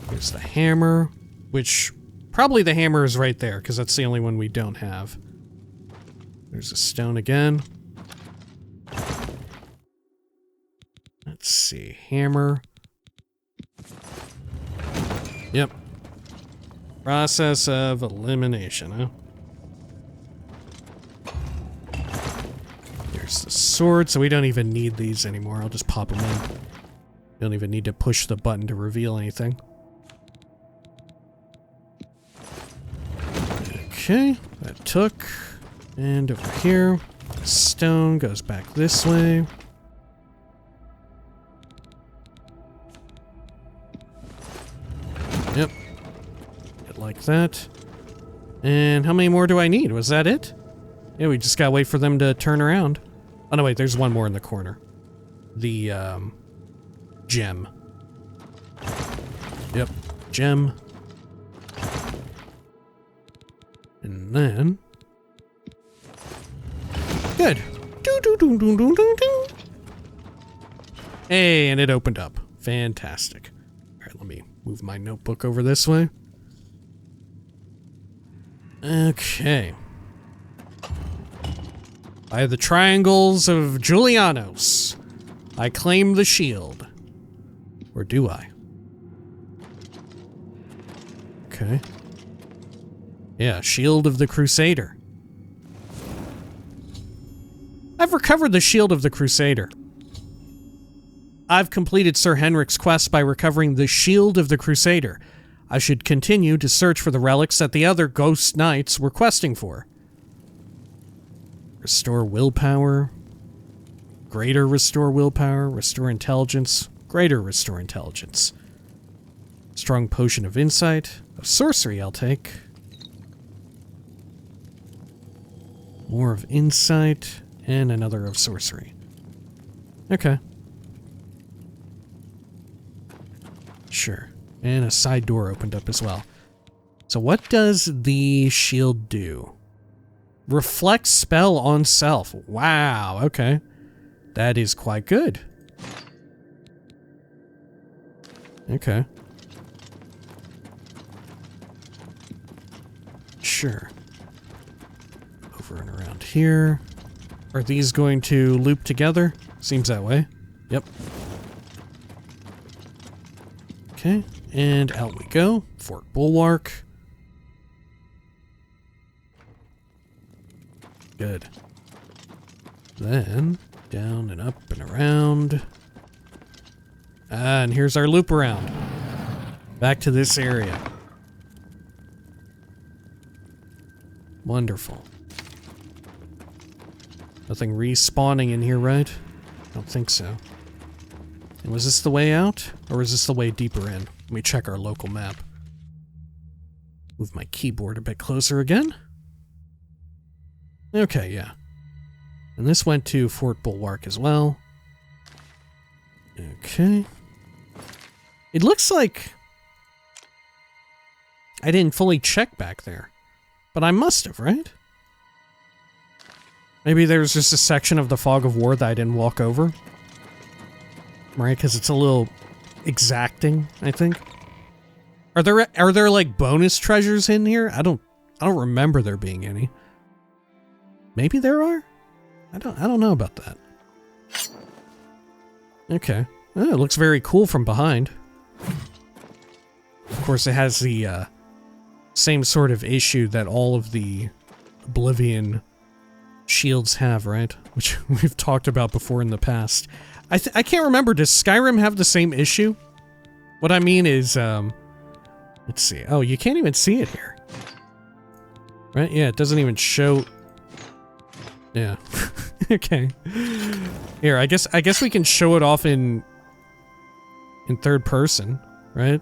There's the hammer, which probably the hammer is right there, because that's the only one we don't have. There's a stone again. Let's see, hammer. Yep. Process of elimination, huh? There's the sword, so we don't even need these anymore. I'll just pop them in. Don't even need to push the button to reveal anything. Okay, that took. And over here, stone goes back this way. Yep. Like that. And how many more do I need? Was that it? Yeah, we just gotta wait for them to turn around. Oh no, wait, there's one more in the corner. The, gem. Yep, gem. And then... Good. Do-do-do-do-do-do-do. Hey, and it opened up. Fantastic. Alright, let me move my notebook over this way. Okay. By the triangles of Julianos, I claim the shield. Or do I? Okay. Yeah, Shield of the Crusader. I've recovered the Shield of the Crusader. I've completed Sir Henrik's quest by recovering the Shield of the Crusader. I should continue to search for the relics that the other ghost knights were questing for. Restore willpower. Greater restore willpower. Restore intelligence. Greater restore intelligence. Strong potion of insight. Of sorcery I'll take. More of insight. And another of sorcery. Okay. Sure. And a side door opened up as well. So what does the shield do? Reflect spell on self. Wow, okay. That is quite good. Okay. Sure. Over and around here. Are these going to loop together? Seems that way. Yep. Okay, and out we go. Fort Bulwark. Good. Then, down and up and around. And here's our loop around. Back to this area. Wonderful. Nothing respawning in here, right? I don't think so. And was this the way out? Or is this the way deeper in? Let me check our local map. Move my keyboard a bit closer again. Okay, yeah. And this went to Fort Bulwark as well. Okay. It looks like I didn't fully check back there. But I must have, right? Maybe there's just a section of the Fog of War that I didn't walk over. Right? Because it's a little exacting, I think. Are there like bonus treasures in here? I don't remember there being any. Maybe there are? I don't know about that. Okay. Oh, it looks very cool from behind. Of course, it has the same sort of issue that all of the Oblivion shields have, right? Which we've talked about before in the past. I can't remember, does Skyrim have the same issue? What I mean is, let's see. Oh, you can't even see it here. Right? Yeah, it doesn't even show... Yeah. Okay. Here, I guess we can show it off in third person, right?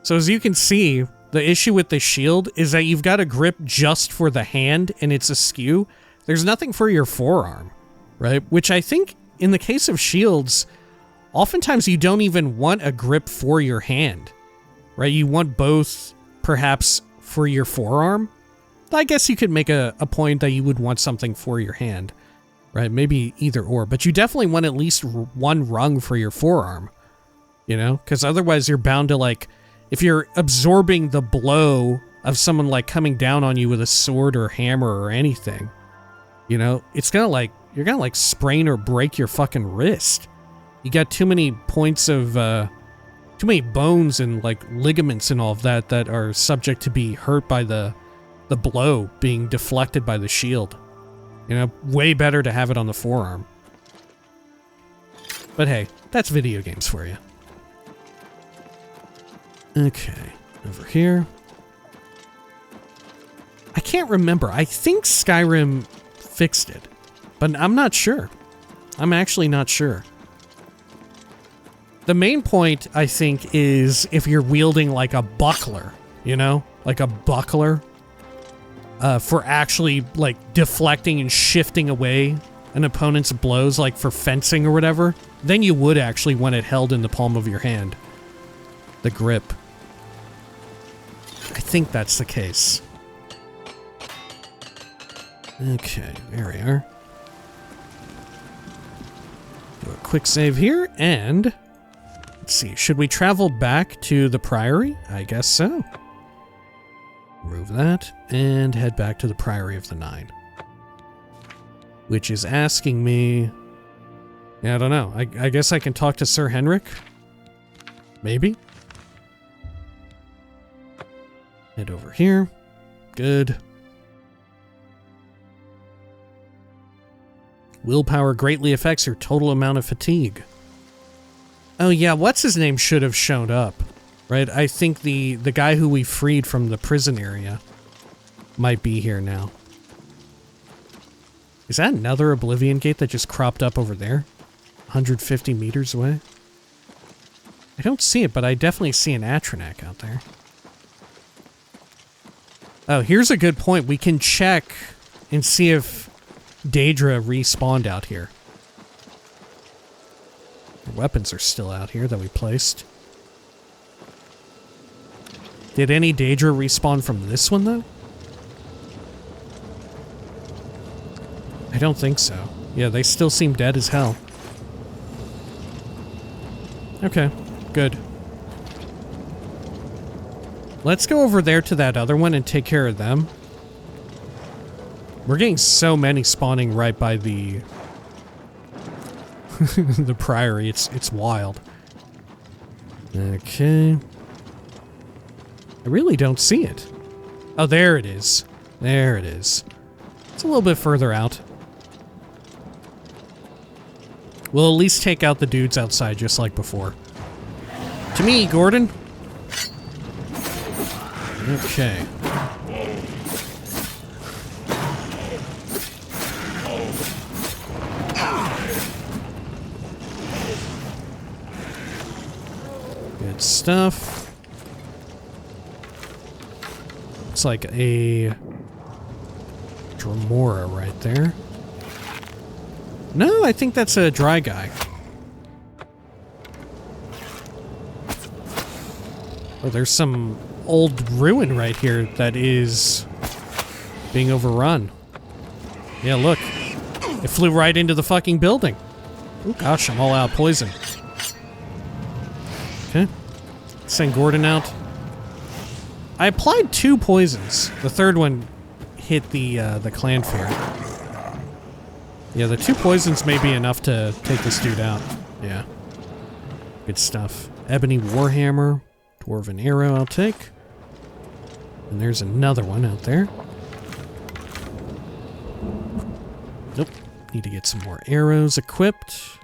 So as you can see, the issue with the shield is that you've got a grip just for the hand and it's askew. There's nothing for your forearm, right? Which I think in the case of shields, oftentimes you don't even want a grip for your hand, right? You want both perhaps for your forearm. I guess you could make a point that you would want something for your hand, right? Maybe either or, but you definitely want at least one rung for your forearm, you know? Because otherwise you're bound to, like, if you're absorbing the blow of someone, like, coming down on you with a sword or hammer or anything, you know, it's gonna, like, you're gonna, like, sprain or break your fucking wrist. You got too many points of, too many bones and, like, ligaments and all of that that are subject to be hurt by the blow being deflected by the shield. You know, way better to have it on the forearm. But hey, that's video games for you. Okay, over here. I can't remember. I think Skyrim fixed it, but I'm not sure. I'm actually not sure. The main point, I think, is if you're wielding like a buckler, you know? Like a buckler. For actually, like, deflecting and shifting away an opponent's blows, like for fencing or whatever, then you would actually want it held in the palm of your hand. The grip. I think that's the case. Okay, there we are. Do a quick save here, and... Let's see, should we travel back to the Priory? I guess so. Remove that, and head back to the Priory of the Nine. Which is asking me... Yeah, I don't know. I guess I can talk to Sir Henrik? Maybe? Head over here. Good. Willpower greatly affects your total amount of fatigue. Oh yeah, what's his name should have shown up. Right, I think the guy who we freed from the prison area might be here now. Is that another Oblivion gate that just cropped up over there? 150 meters away? I don't see it, but I definitely see an Atronak out there. Oh, here's a good point. We can check and see if Daedra respawned out here. The weapons are still out here that we placed. Did any Daedra respawn from this one, though? I don't think so. Yeah, they still seem dead as hell. Okay, good. Let's go over there to that other one and take care of them. We're getting so many spawning right by the the priory. It's wild. Okay. I really don't see it. Oh, there it is. There it is. It's a little bit further out. We'll at least take out the dudes outside just like before. To me, Gordon. Okay. Good stuff. Looks like a Dremora right there. No, I think that's a dry guy. Oh, there's some old ruin right here that is being overrun. Yeah, look. It flew right into the fucking building. Oh gosh, I'm all out of poison. Okay. Send Gordon out. I applied 2 poisons. The third one hit the clan fair. Yeah, the 2 poisons may be enough to take this dude out. Yeah. Good stuff. Ebony Warhammer. Dwarven Arrow I'll take. And there's another one out there. Nope. Need to get some more arrows equipped.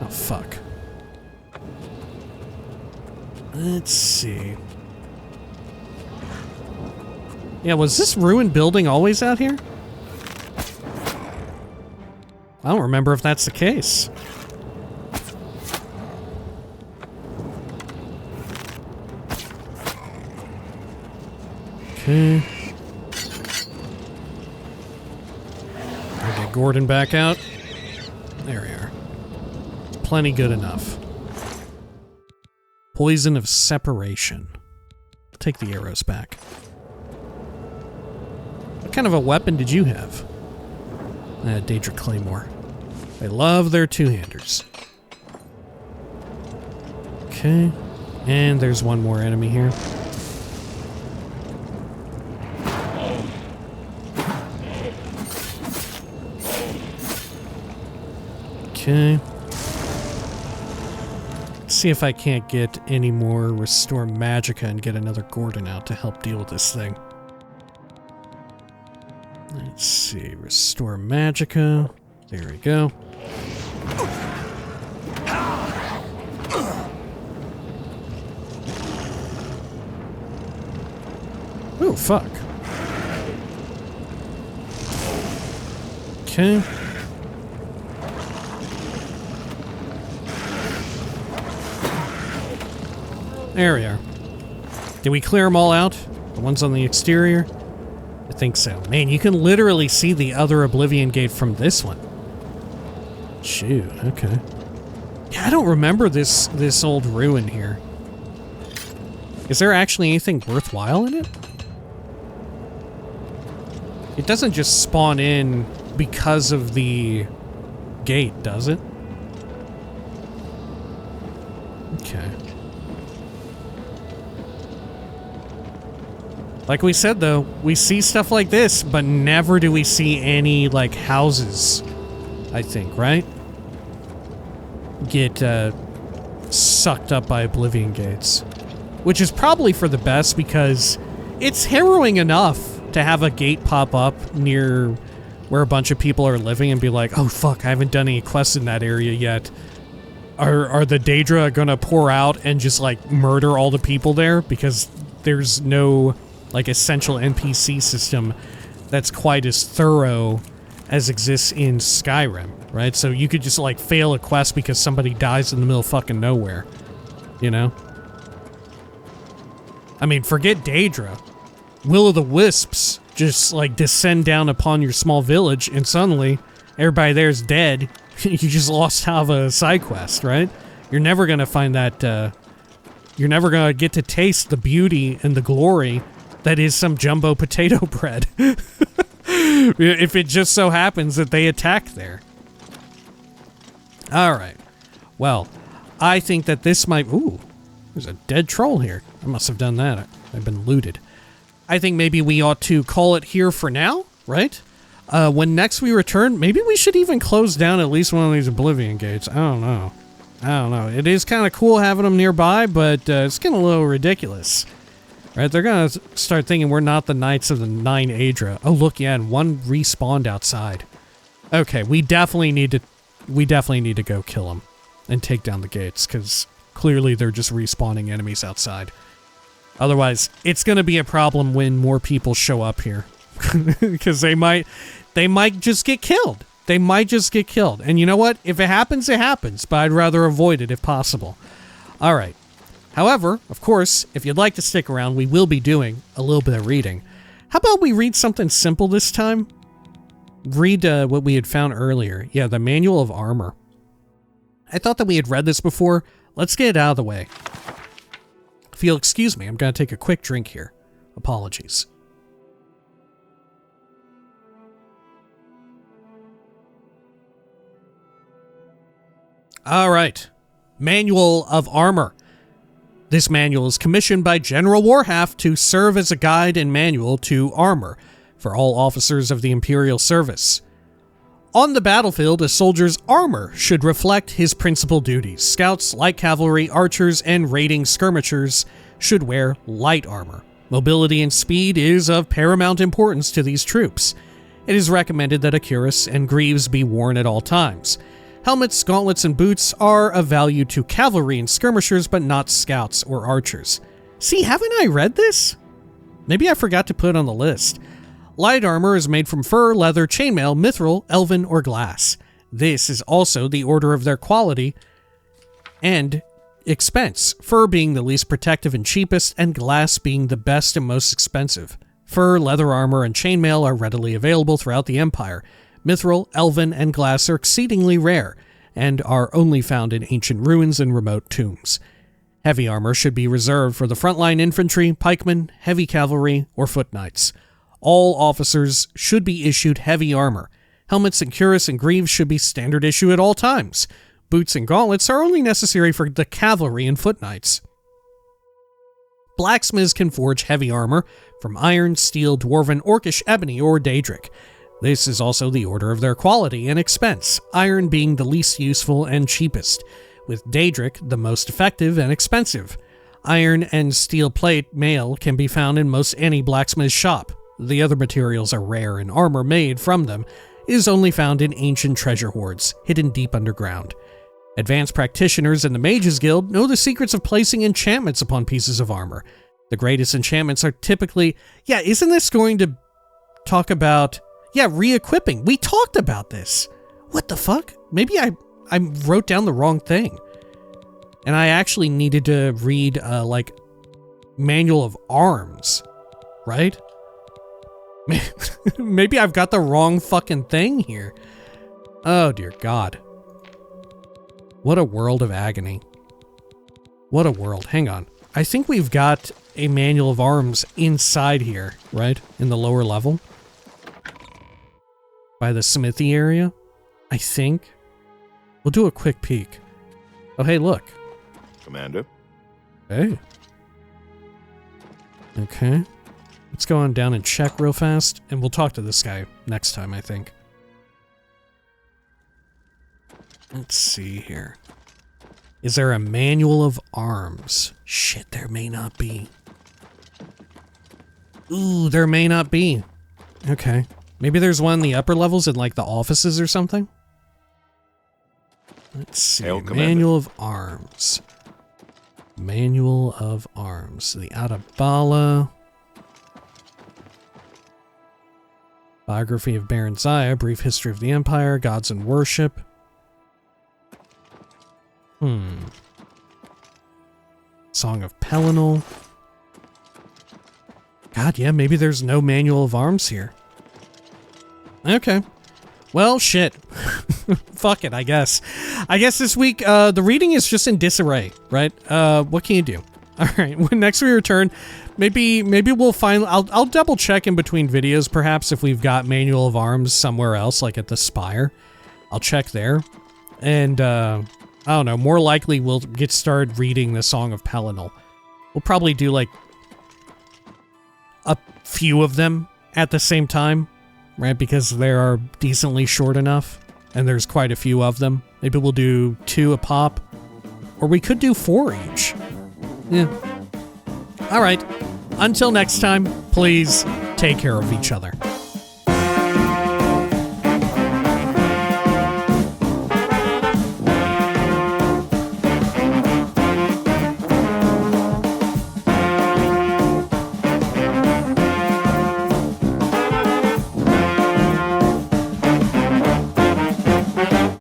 Oh, fuck. Let's see. Yeah, was this ruined building always out here? I don't remember if that's the case. Okay. I'll get Gordon back out. There we are. Plenty good enough. Poison of Separation. I'll take the arrows back. What kind of a weapon did you have? Daedra Claymore. They love their two-handers. Okay. And there's one more enemy here. Okay. Let's see if I can't get any more Restore Magicka and get another Gordon out to help deal with this thing. Let's see, Restore Magicka. There we go. Oh, fuck. Okay. There we are. Did we clear them all out? The ones on the exterior? I think so. Man, you can literally see the other Oblivion Gate from this one. Shoot, okay. Yeah, I don't remember this old ruin here. Is there actually anything worthwhile in it? It doesn't just spawn in because of the gate, does it? Okay. Like we said, though, we see stuff like this, but never do we see any, like, houses, I think, right? Get, sucked up by Oblivion Gates. Which is probably for the best, because it's harrowing enough to have a gate pop up near where a bunch of people are living and be like, oh, fuck, I haven't done any quests in that area yet. Are the Daedra gonna pour out and just, like, murder all the people there? Because there's no, like, essential NPC system that's quite as thorough as exists in Skyrim, right? So you could just, like, fail a quest because somebody dies in the middle of fucking nowhere, you know? I mean, forget Daedra. Will-o'-the-wisps just, like, descend down upon your small village and suddenly everybody there's dead. You just lost half a side quest, right? You're never gonna find that, you're never gonna get to taste the beauty and the glory that is some jumbo potato bread. If it just so happens that they attack there. Alright. Well, I think that this might... Ooh, there's a dead troll here. I must have done that. I've been looted. I think maybe we ought to call it here for now, right? When next we return, maybe we should even close down at least one of these Oblivion gates. I don't know. It is kind of cool having them nearby, but it's getting a little ridiculous. Right? They're going to start thinking we're not the Knights of the Nine Adra. Oh, look, yeah, and one respawned outside. Okay, we definitely need to go kill them and take down the gates, because clearly they're just respawning enemies outside. Otherwise, it's going to be a problem when more people show up here. Because they might just get killed. They might just get killed. And you know what? If it happens, it happens. But I'd rather avoid it if possible. All right. However, of course, if you'd like to stick around, we will be doing a little bit of reading. How about we read something simple this time? Read what we had found earlier. Yeah, the Manual of Armor. I thought that we had read this before. Let's get it out of the way. If you'll excuse me, I'm going to take a quick drink here. Apologies. All right. Manual of Armor. This manual is commissioned by General Warhalf to serve as a guide and manual to armor for all officers of the Imperial Service. On the battlefield, a soldier's armor should reflect his principal duties. Scouts, light cavalry, archers, and raiding skirmishers should wear light armor. Mobility and speed is of paramount importance to these troops. It is recommended that a cuirass and greaves be worn at all times. Helmets, gauntlets, and boots are of value to cavalry and skirmishers, but not scouts or archers. See, haven't I read this? Maybe I forgot to put it on the list. Light armor is made from fur, leather, chainmail, mithril, elven, or glass. This is also the order of their quality and expense, fur being the least protective and cheapest, and glass being the best and most expensive. Fur, leather armor, and chainmail are readily available throughout the Empire. Mithril, elven, and glass are exceedingly rare, and are only found in ancient ruins and remote tombs. Heavy armor should be reserved for the frontline infantry, pikemen, heavy cavalry, or foot knights. All officers should be issued heavy armor. Helmets and cuirass and greaves should be standard issue at all times. Boots and gauntlets are only necessary for the cavalry and foot knights. Blacksmiths can forge heavy armor from iron, steel, dwarven, orcish, ebony, or daedric. This is also the order of their quality and expense, iron being the least useful and cheapest, with daedric the most effective and expensive. Iron and steel plate mail can be found in most any blacksmith's shop. The other materials are rare, and armor made from them is only found in ancient treasure hoards, hidden deep underground. Advanced practitioners in the Mages Guild know the secrets of placing enchantments upon pieces of armor. The greatest enchantments are typically... Yeah, isn't this going to talk about... Yeah, re-equipping. We talked about this. What the fuck? Maybe I wrote down the wrong thing. And I actually needed to read, Manual of Arms. Right? Maybe I've got the wrong fucking thing here. Oh, dear God. What a world of agony. What a world. Hang on. I think we've got a Manual of Arms inside here, right? In the lower level. By the smithy area, I think. We'll do a quick peek. Oh, hey, look. Commander? Hey. Okay. Let's go on down and check real fast, and we'll talk to this guy next time, I think. Let's see here. Is there a Manual of Arms? Shit, there may not be. Ooh, there may not be. Okay. Maybe there's one in the upper levels in, like, the offices or something? Let's see. Hail, Manual of Arms. Manual of Arms. The Atabala. Biography of Baron Zaya. Brief History of the Empire. Gods and Worship. Song of Pelennor. God, yeah, maybe there's no Manual of Arms here. Okay. Well, shit. Fuck it, I guess. I guess this week, the reading is just in disarray, right? What can you do? All right, when next we return, maybe we'll find... I'll double check in between videos, perhaps, if we've got Manual of Arms somewhere else, like at the Spire. I'll check there. And, I don't know, more likely we'll get started reading the Song of Pelennor. We'll probably do, like, a few of them at the same time, right? Because they are decently short enough, and there's quite a few of them. Maybe we'll do 2 a pop, or we could do 4 each. Yeah. All right. Until next time, please take care of each other.